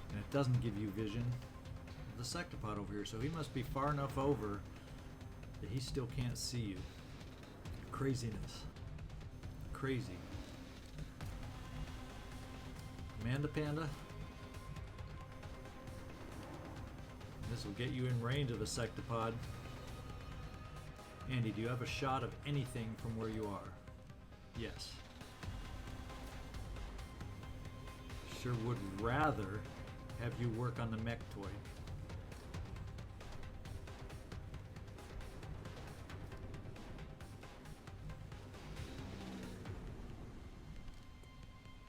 And it doesn't give you vision of the sectopod over here, so he must be far enough over that he still can't see you. Craziness. Crazy. Panda. This will get you in range of a sectopod. Andy, do you have a shot of anything from where you are? Yes. Sure would rather have you work on the mechtoid.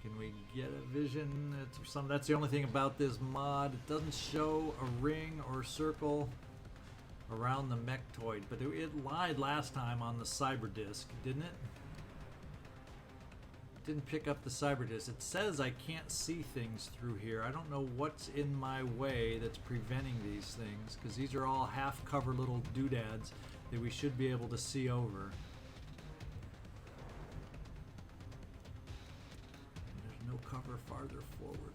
Can we get a vision? That's the only thing about this mod. It doesn't show a ring or circle around the mechtoid, but it lied last time on the cyber disk, didn't it? Didn't pick up the cyber disc. It says I can't see things through here. I don't know what's in my way that's preventing these things, because these are all half-cover little doodads that we should be able to see over. And there's no cover farther forward.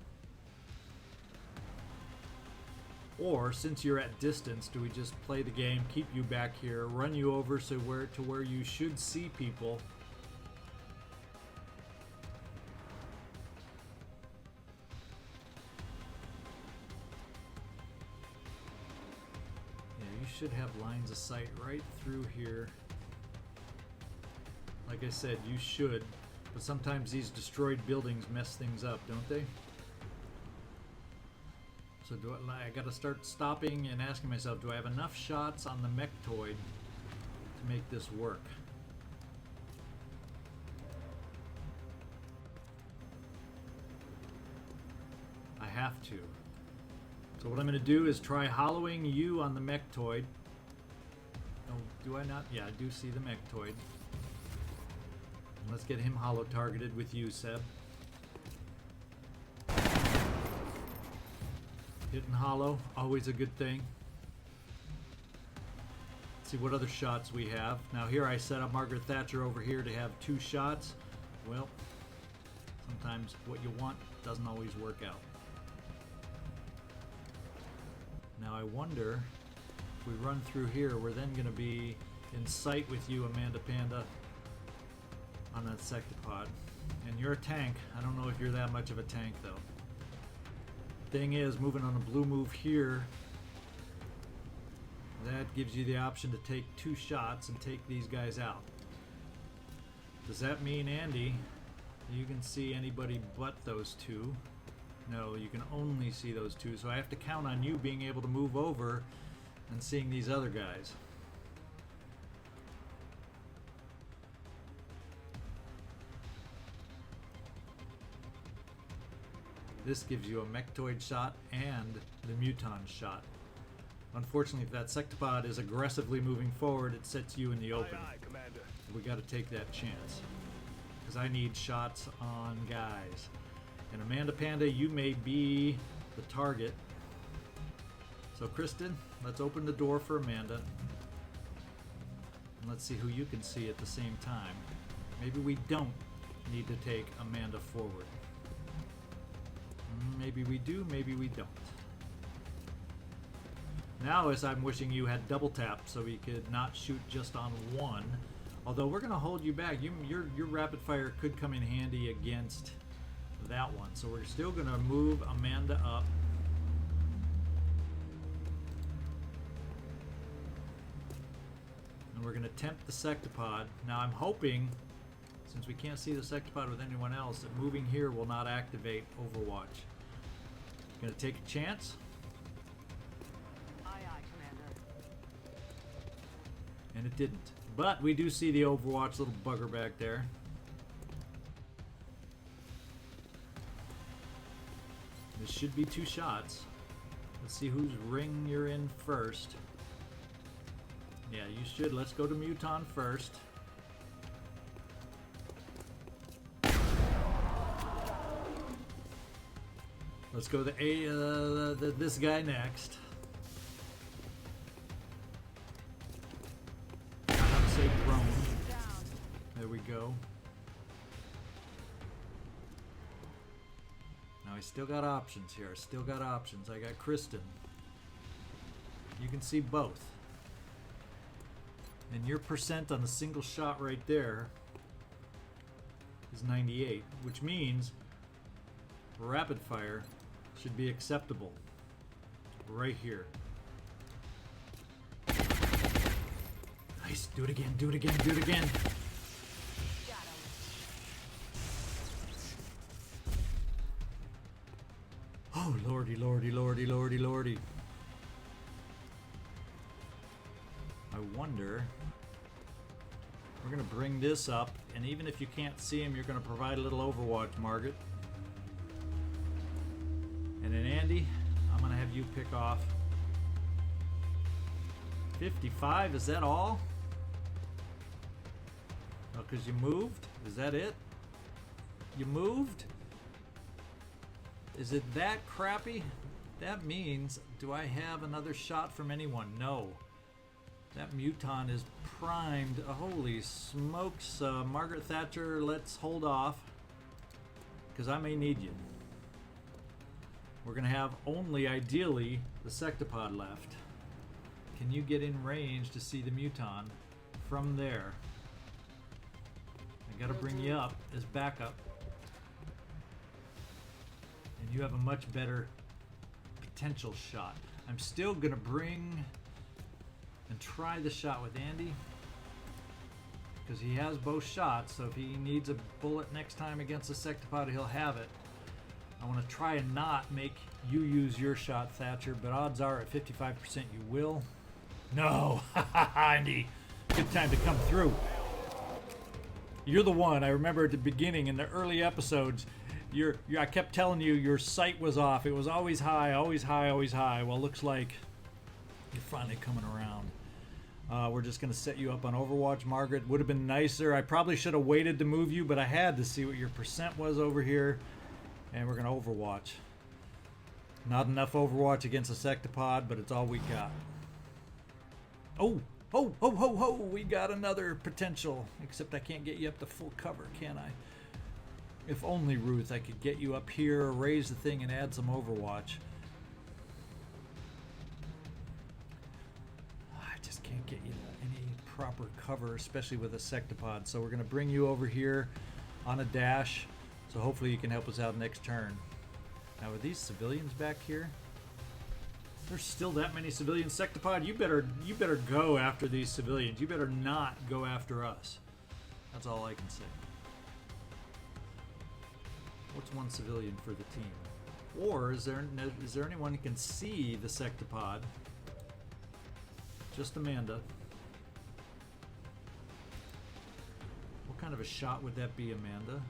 Or, since you're at distance, do we just play the game, keep you back here, run you over so where you should see people? Should have lines of sight right through here. Like I said, you should, but sometimes these destroyed buildings mess things up, don't they? So I gotta start stopping and asking myself, do I have enough shots on the mechtoid to make this work? I have to. So what I'm going to do is try hollowing you on the mechtoid. Oh, do I not? Yeah, I do see the mechtoid. Let's get him hollow targeted with you, Seb. Hitting hollow, always a good thing. Let's see what other shots we have. Now here I set up Margaret Thatcher over here to have 2 shots. Well, sometimes what you want doesn't always work out. Now I wonder, if we run through here, we're then going to be in sight with you, Amanda Panda, on that sectopod. And you're a tank. I don't know if you're that much of a tank, though. Thing is, moving on a blue move here, that gives you the option to take 2 shots and take these guys out. Does that mean, Andy, you can see anybody but those 2? No, you can only see those 2, so I have to count on you being able to move over and seeing these other guys. This gives you a mechtoid shot and the muton shot. Unfortunately, if that sectopod is aggressively moving forward, it sets you in the open. Aye, aye, Commander. We got to take that chance, because I need shots on guys. And Amanda Panda, you may be the target. So Kristin, let's open the door for Amanda. And let's see who you can see at the same time. Maybe we don't need to take Amanda forward. Maybe we do, maybe we don't. Now is I'm wishing you had double tap so we could not shoot just on one. Although we're going to hold you back. Your rapid fire could come in handy against that one. So we're still going to move Amanda up. And we're going to tempt the sectopod. Now I'm hoping, since we can't see the sectopod with anyone else, that moving here will not activate Overwatch. Going to take a chance. Aye, aye, Commander. And it didn't. But we do see the Overwatch little bugger back there. This should be 2 shots. Let's see whose ring you're in first. Yeah, you should. Let's go to Muton first. Let's go to this guy next. I have to say prone. There we go. Now I still got options here. I still got options. I got Kristin. You can see both. And your percent on the single shot right there is 98, which means rapid fire should be acceptable right here. Nice. Do it again. Do it again. Do it again. Oh, lordy, lordy, lordy, lordy, lordy. I wonder. We're going to bring this up, and even if you can't see him, you're going to provide a little Overwatch, Margaret. And then Andy, I'm going to have you pick off 55. Is that all? Oh, because you moved? Is that it? You moved? Is it that crappy? That means, do I have another shot from anyone? No. That Muton is primed. Holy smokes. Margaret, Thatcher, let's hold off, because I may need you. We're going to have only, ideally, the sectopod left. Can you get in range to see the Muton from there? I got to bring you up as backup. And you have a much better potential shot. I'm still going to bring and try the shot with Andy, because he has both shots, so if he needs a bullet next time against the sectopod, he'll have it. I want to try and not make you use your shot, Thatcher, but odds are at 55% you will. No! Andy! Good time to come through. You're the one. I remember at the beginning, in the early episodes, I kept telling you your sight was off. It was always high, always high, always high. Well, looks like you're finally coming around. We're just going to set you up on Overwatch, Margaret. Would have been nicer. I probably should have waited to move you, but I had to see what your percent was over here. And we're going to Overwatch. Not enough Overwatch against a sectopod, but it's all we got. Oh! Ho, ho, ho, ho! We got another potential. Except I can't get you up to full cover, can I? If only, Ruth, I could get you up here, raise the thing, and add some Overwatch. I just can't get you any proper cover, especially with a sectopod. So we're going to bring you over here on a dash. So hopefully you can help us out next turn. Now, are these civilians back here? There's still that many civilians. Sectopod, you better go after these civilians. You better not go after us. That's all I can say. What's one civilian for the team? Or is there anyone who can see the sectopod? Just Amanda. What kind of a shot would that be, Amanda?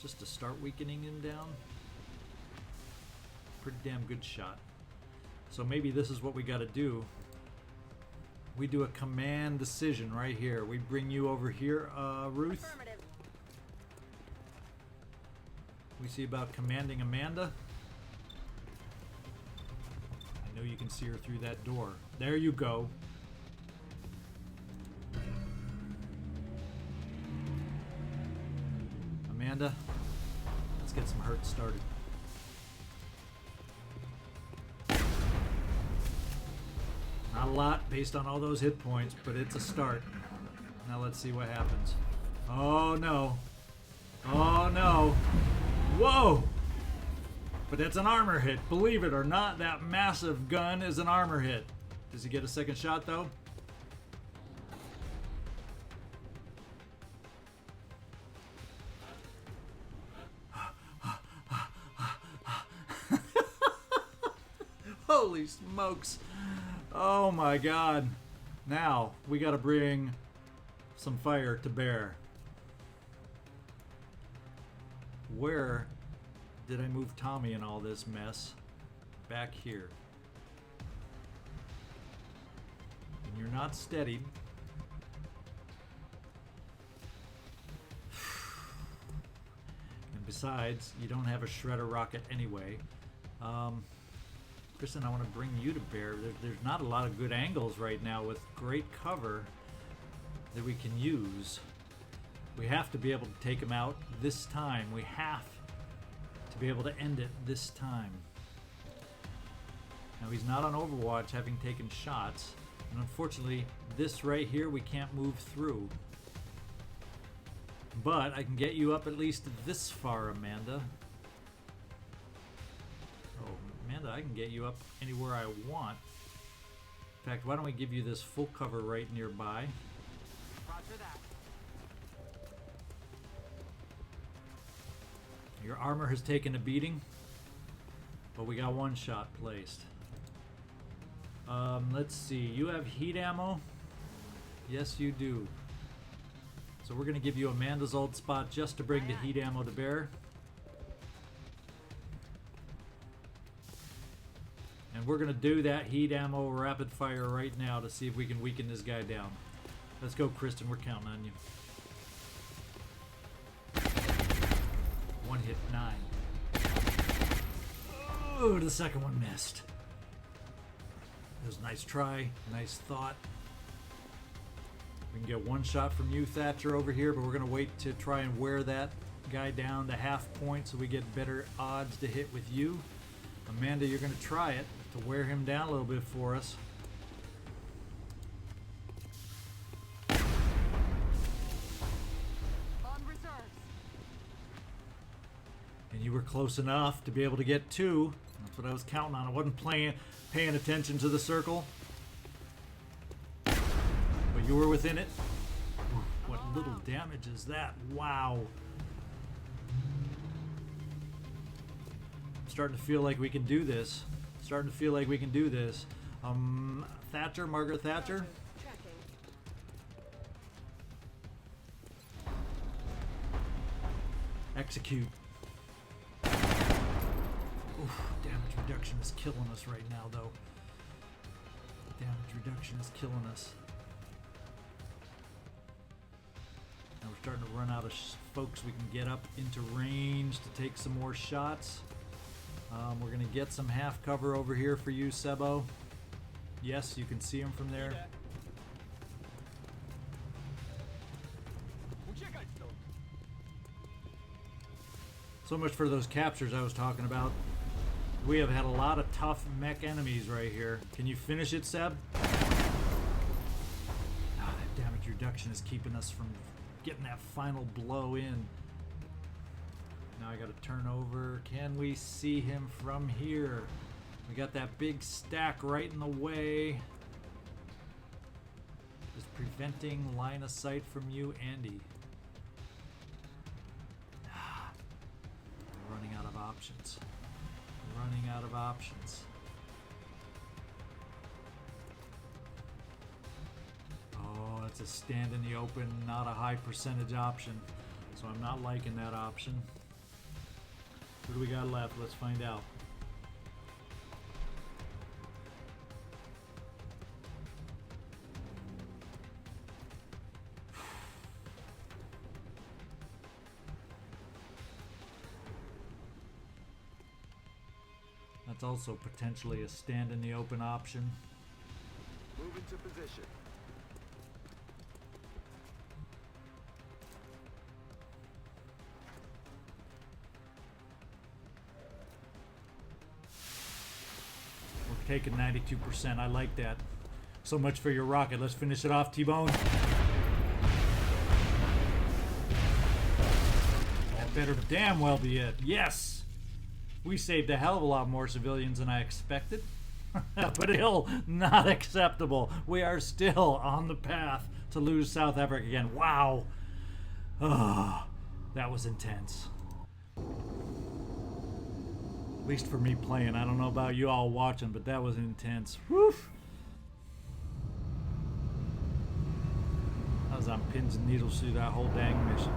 Just to start weakening him down? Pretty damn good shot. So maybe this is what we got to do. We do a command decision right here. We bring you over here, Ruth. Affirmative. We see about commanding Amanda. I know you can see her through that door. There you go. Amanda, let's get some hurt started. Not a lot based on all those hit points, but it's a start. Now let's see what happens. Oh no. Oh no. Whoa! But that's an armor hit. Believe it or not, that massive gun is an armor hit. Does he get a second shot though? Holy smokes. Oh my god. Now, we gotta bring some fire to bear. Where did I move Tommy in all this mess? Back here. And you're not steadied. And besides, you don't have a shredder rocket anyway. Kristin, I want to bring you to bear. There's not a lot of good angles right now with great cover that we can use. We have to be able to take him out this time. We have to be able to end it this time. Now he's not on Overwatch, having taken shots. And unfortunately, this right here we can't move through. But I can get you up at least this far, Amanda. Oh, Amanda, I can get you up anywhere I want. In fact, why don't we give you this full cover right nearby? Roger that. Your armor has taken a beating, but we got one shot placed. Let's see. You have heat ammo? Yes, you do. So we're going to give you Amanda's old spot just to bring the heat ammo to bear. And we're going to do that heat ammo rapid fire right now to see if we can weaken this guy down. Let's go, Kristin. We're counting on you. hit 9. Oh, the second one missed. It was a nice try, nice thought. We can get one shot from you, Thatcher, over here, but we're going to wait to try and wear that guy down to half point so we get better odds to hit with you. Amanda, you're going to try it to wear him down a little bit for us. On reserves. And you were close enough to be able to get 2. That's what I was counting on. I wasn't paying attention to the circle. But you were within it. What little damage is that? Wow. I'm starting to feel like we can do this. Thatcher, Margaret Thatcher. Tracking. Execute. Oof, damage reduction is killing us right now, though. Damage reduction is killing us. Now we're starting to run out of folks we can get up into range to take some more shots. We're going to get some half cover over here for you, Sebo. Yes, you can see him from there. So much for those captures I was talking about. We have had a lot of tough mech enemies right here. Can you finish it, Seb? That damage reduction is keeping us from getting that final blow in. Now I gotta turn over. Can we see him from here? We got that big stack right in the way. Just preventing line of sight from you, Andy. Running out of options. Running out of options. Oh, it's a stand in the open, not a high percentage option. So I'm not liking that option. What do we got left? Let's find out. That's also potentially a stand in the open option. Move into position. We're taking 92%. I like that. So much for your rocket. Let's finish it off, T-Bone. That better damn well be it. Yes! We saved a hell of a lot more civilians than I expected. But still not acceptable. We are still on the path to lose South Africa again. Wow. Oh, that was intense. At least for me playing. I don't know about you all watching, but that was intense. Whew. I was on pins and needles through that whole dang mission.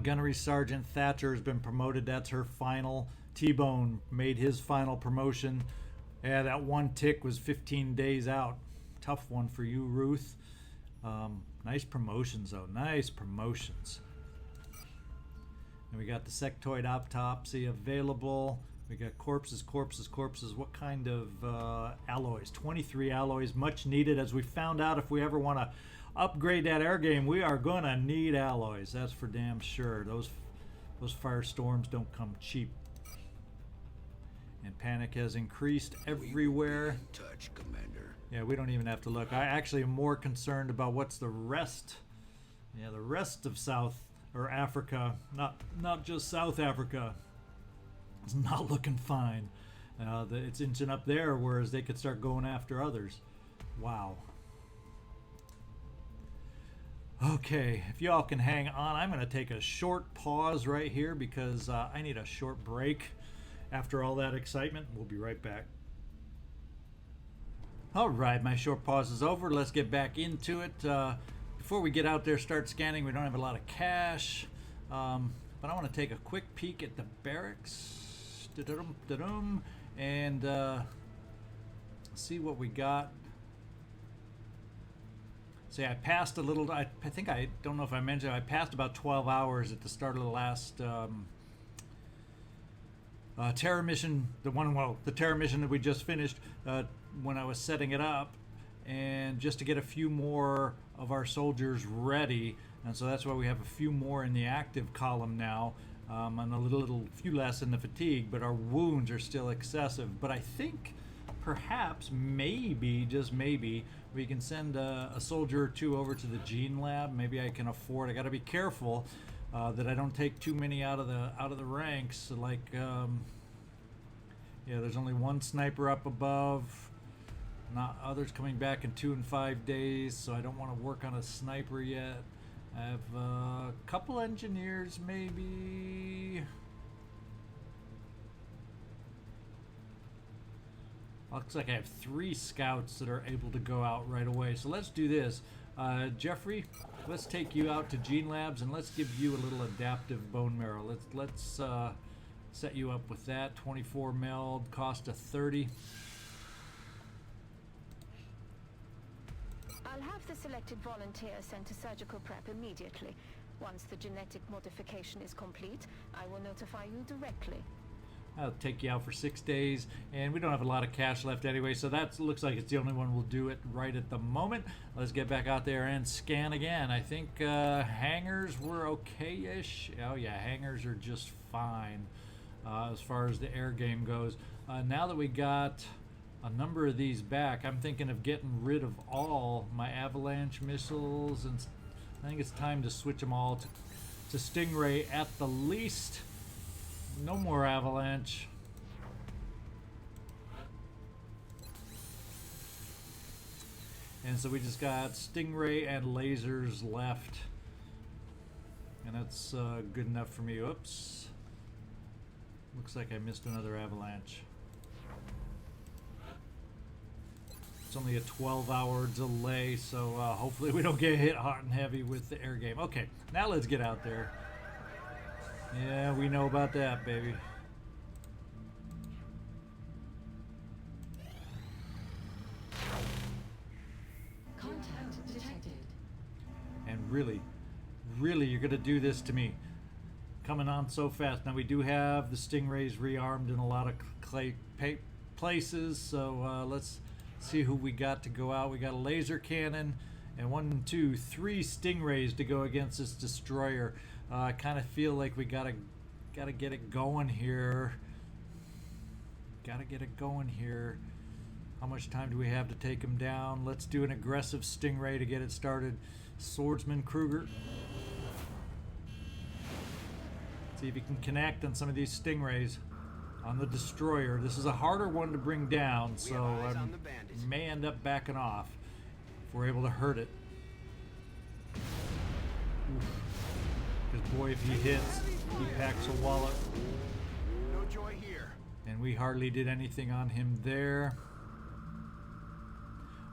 Gunnery Sergeant Thatcher has been promoted. That's her final. T-Bone made his final promotion. Yeah, that one tick was 15 days out. Tough one for you, Ruth. Nice promotions, though. Nice promotions. And we got the sectoid autopsy available. We got corpses. What kind of alloys? 23 alloys, much needed. As we found out, if we ever want to upgrade that air game, we are gonna need alloys. That's for damn sure. Those firestorms don't come cheap. And panic has increased everywhere. Touch, Commander. Yeah, we don't even have to look. I actually am more concerned about what's the rest. Yeah, the rest of South or Africa, not just South Africa. It's not looking fine. It's inching up there, whereas they could start going after others. Wow. Okay, if y'all can hang on, I'm going to take a short pause right here because I need a short break after all that excitement. We'll be right back. All right, my short pause is over. Let's get back into it. Before we get out there, start scanning. We don't have a lot of cash, but I want to take a quick peek at the barracks. And see what we got. See, I passed a little. I think I don't know if I mentioned. I passed about 12 hours at the start of the last terror mission. The terror mission that we just finished when I was setting it up, and just to get a few more of our soldiers ready. And so that's why we have a few more in the active column now, and a few less in the fatigue. But our wounds are still excessive. But I think perhaps, maybe, just maybe, we can send a soldier or two over to the gene lab. Maybe I can afford. I got to be careful that I don't take too many out of the ranks. Like, yeah, there's only one sniper up above. Not others coming back in 2 and 5 days, so I don't want to work on a sniper yet. I have a couple engineers, maybe. Looks like I have 3 scouts that are able to go out right away. So let's do this. Jeffrey, let's take you out to Gene Labs and let's give you a little adaptive bone marrow. Let's set you up with that. 24 meld, cost of 30. I'll have the selected volunteer sent to surgical prep immediately. Once the genetic modification is complete, I will notify you directly. I'll take you out for 6 days, and we don't have a lot of cash left anyway, so that looks like it's the only one we'll do it right at the moment. Let's get back out there and scan again. I think hangars were okay-ish. Oh yeah, hangars are just fine as far as the air game goes. Now that we got a number of these back, I'm thinking of getting rid of all my avalanche missiles, and I think it's time to switch them all to Stingray at the least. No more avalanche. And so we just got Stingray and lasers left. And that's good enough for me. Oops. Looks like I missed another avalanche. It's only a 12-hour delay, so hopefully we don't get hit hot and heavy with the air game. Okay, now let's get out there. Yeah, we know about that, baby. Contact detected. And really, you're going to do this to me. Coming on so fast. Now, we do have the Stingrays rearmed in a lot of places, so let's see who we got to go out. We got a laser cannon and 1, 2, 3 Stingrays to go against this destroyer. I kind of feel like we gotta get it going here. Gotta get it going here. How much time do we have to take him down? Let's do an aggressive Stingray to get it started. Swordsman Kruger. See if he can connect on some of these Stingrays on the destroyer. This is a harder one to bring down, so I may end up backing off if we're able to hurt it. Because boy, if he hits, he packs a wallop. No joy here. And we hardly did anything on him there.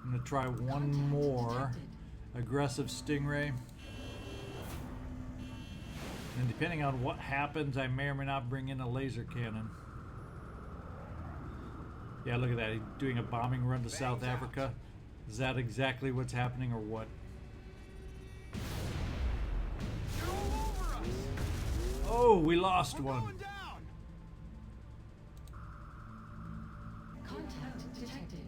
I'm going to try one more aggressive Stingray. And depending on what happens, I may or may not bring in a laser cannon. Yeah, look at that. He's doing a bombing run to South Africa. Is that exactly what's happening or what? Oh, we lost one. Contact detected.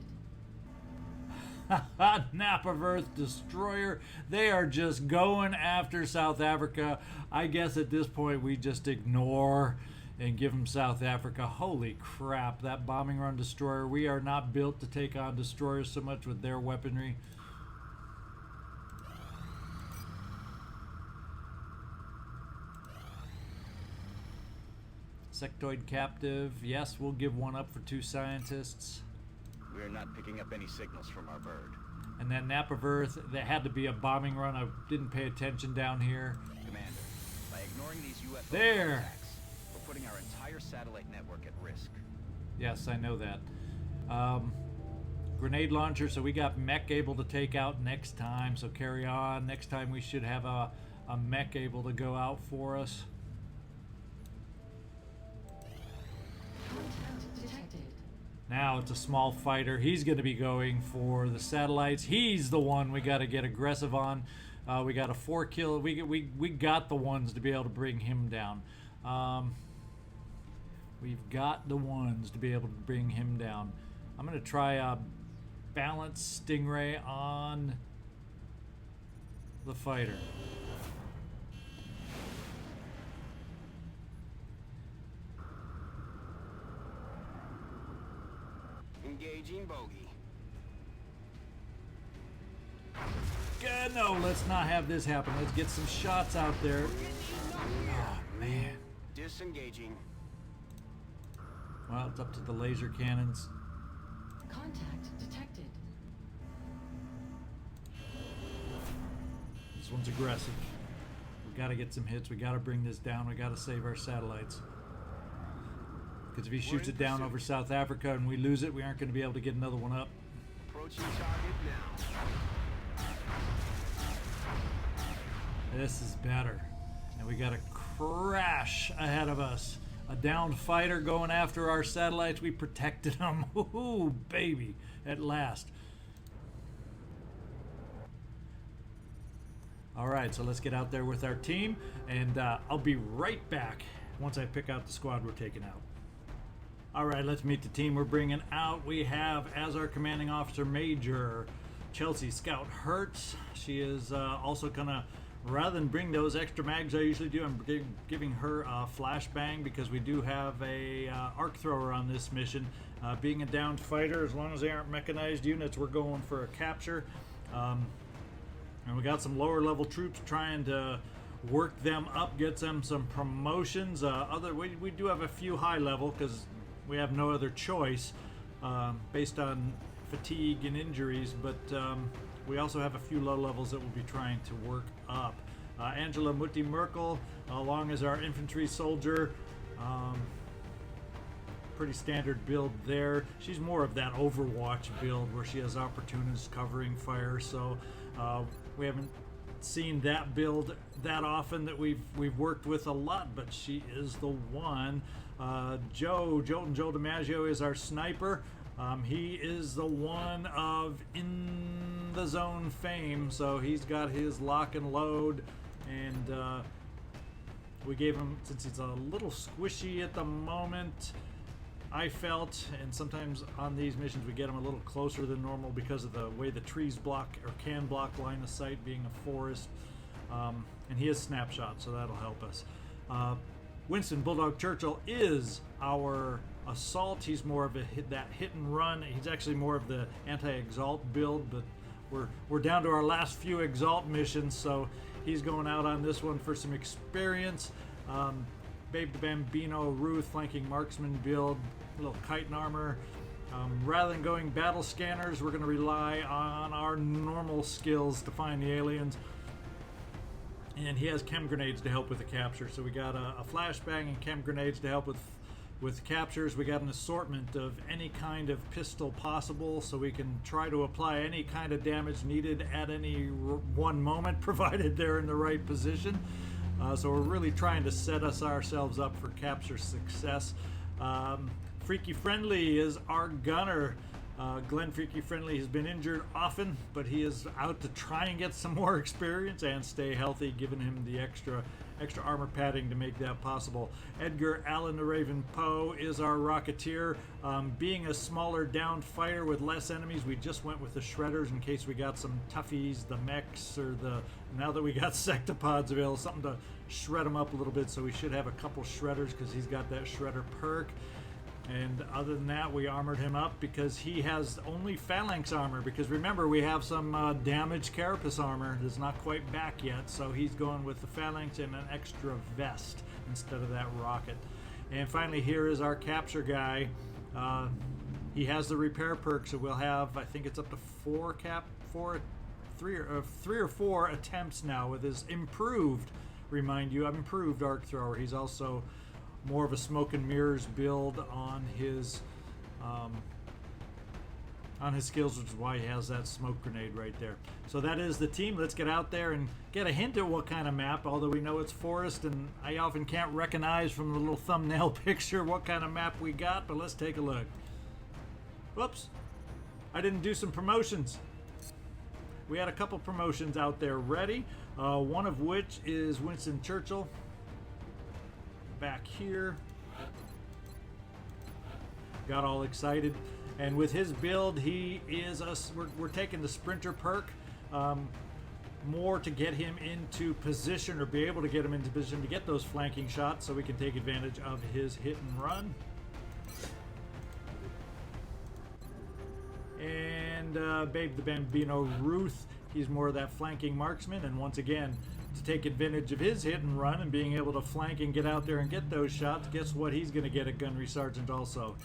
Nap of Earth destroyer. They are just going after South Africa. I guess at this point we just ignore and give them South Africa. Holy crap, that bombing run destroyer. We are not built to take on destroyers so much with their weaponry. Sectoid captive. Yes, we'll give one up for 2 scientists. We are not picking up any signals from our bird. And then Nap of Earth, that had to be a bombing run. I didn't pay attention down here. Commander, by ignoring these UFO There. contacts, we're putting our entire satellite network at risk. Yes, I know that. Grenade launcher, so we got mech able to take out next time, so carry on. Next time we should have a mech able to go out for us. Contact detected. Now it's a small fighter. He's going to be going for the satellites. He's the one we got to get aggressive on. We got a 4 kill. We got the ones to be able to bring him down. We've got the ones to be able to bring him down. I'm going to try a balance stingray on the fighter. Engaging bogey. God, no, let's not have this happen. Let's get some shots out there. Oh, man. Disengaging. Well, it's up to the laser cannons. Contact detected. This one's aggressive. We got to get some hits. We got to bring this down. We got to save our satellites. Because if he shoots it down over South Africa and we lose it, we aren't going to be able to get another one up. Approaching target now. This is better. And we got a crash ahead of us. A downed fighter going after our satellites. We protected them. Ooh, baby. At last. All right, so let's get out there with our team. And I'll be right back once I pick out the squad we're taking out. All right, let's meet the team we're bringing out. We have, as our commanding officer, Major Chelsea Scout Hertz. She is also going to, rather than bring those extra mags I usually do, I'm giving her a flashbang because we do have a arc thrower on this mission. Being a downed fighter, as long as they aren't mechanized units, we're going for a capture. And we got some lower level troops trying to work them up, get them some promotions. We do have a few high level because we have no other choice based on fatigue and injuries, but we also have a few low levels that we'll be trying to work up. Angela Mutti Merkel, along as our infantry soldier. Pretty standard build there. She's more of that Overwatch build where she has opportunists covering fire, so we haven't seen that build that often that we've worked with a lot, but she is the one. Joe DiMaggio is our sniper. He is the one of in the zone fame, so he's got his lock and load, and we gave him, since he's a little squishy at the moment, I felt, and sometimes on these missions we get him a little closer than normal because of the way the trees block or can block line of sight, being a forest, and he has snapshot, so that'll help us. Winston Bulldog Churchill is our assault. He's more of that hit and run. He's actually more of the anti-exalt build, but we're down to our last few exalt missions, so he's going out on this one for some experience. Babe the Bambino Ruth flanking marksman build, a little chitin armor. Rather than going battle scanners, we're going to rely on our normal skills to find the aliens. And he has chem grenades to help with the capture. So we got a flashbang and chem grenades to help with captures. We got an assortment of any kind of pistol possible, so we can try to apply any kind of damage needed at any one moment, provided they're in the right position. So we're really trying to set ourselves up for capture success. Freaky Friendly is our gunner. Glenn Freaky Friendly has been injured often, but he is out to try and get some more experience and stay healthy, giving him the extra armor padding to make that possible. Edgar Allan the Raven Poe is our Rocketeer. Being a smaller downed fighter with less enemies, we just went with the Shredders in case we got some toughies, the mechs, or now that we got sectopods available, something to shred them up a little bit, so we should have a couple Shredders because he's got that Shredder perk. And other than that, we armored him up because he has only phalanx armor, because remember, we have some damaged carapace armor that's not quite back yet, so he's going with the phalanx and an extra vest instead of that rocket. And finally, here is our capture guy. He has the repair perk, so we'll have, I think it's up to three or four attempts now with his improved, improved arc thrower. He's also more of a smoke and mirrors build on his skills, which is why he has that smoke grenade right there. So that is the team. Let's get out there and get a hint at what kind of map, although we know it's forest, and I often can't recognize from the little thumbnail picture what kind of map we got, but let's take a look. Whoops. I didn't do some promotions. We had a couple promotions out there ready. One of which is Winston Churchill. Back here. Got all excited. And with his build, he is us. We're taking the Sprinter perk. More to get him into position, or be able to get him into position to get those flanking shots, so we can take advantage of his hit and run. And Babe the Bambino Ruth, he's more of that flanking marksman, and once again, to take advantage of his hit and run and being able to flank and get out there and get those shots, guess what he's going to get, a Gunnery Sergeant also.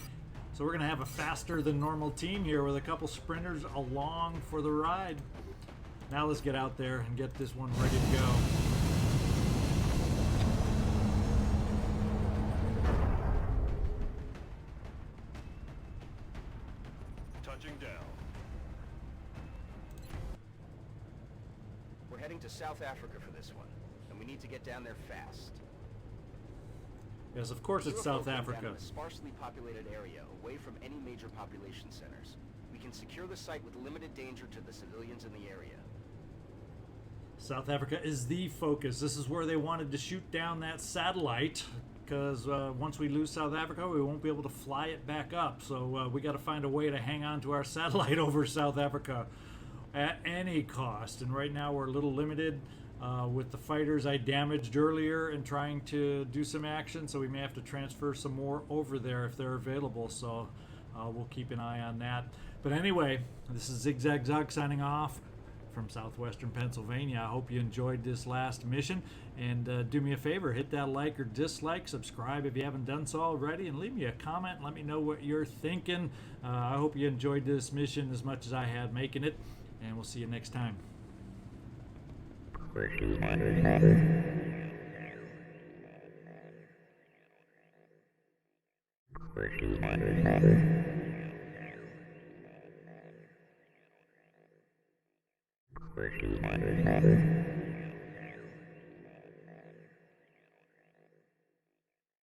So we're going to have a faster than normal team here with a couple sprinters along for the ride. Now let's get out there and get this one ready to go. Touching down. We're heading to South Africa for this one, and we need to get down there fast. Yes, of course it's UFO South came down Africa. in a sparsely populated area away from any major population centers. We can secure the site with limited danger to the civilians in the area. South Africa is the focus. This is where they wanted to shoot down that satellite, because once we lose South Africa, we won't be able to fly it back up. So we got to find a way to hang on to our satellite over South Africa at any cost. And right now we're a little limited with the fighters I damaged earlier and trying to do some action. So we may have to transfer some more over there if they're available. So we'll keep an eye on that. But anyway, this is ZigZagZog signing off from southwestern Pennsylvania. I hope you enjoyed this last mission, and do me a favor, hit that like or dislike, subscribe if you haven't done so already, and leave me a comment. Let me know what you're thinking. I hope you enjoyed this mission as much as I had making it, and we'll see you next time. Christina.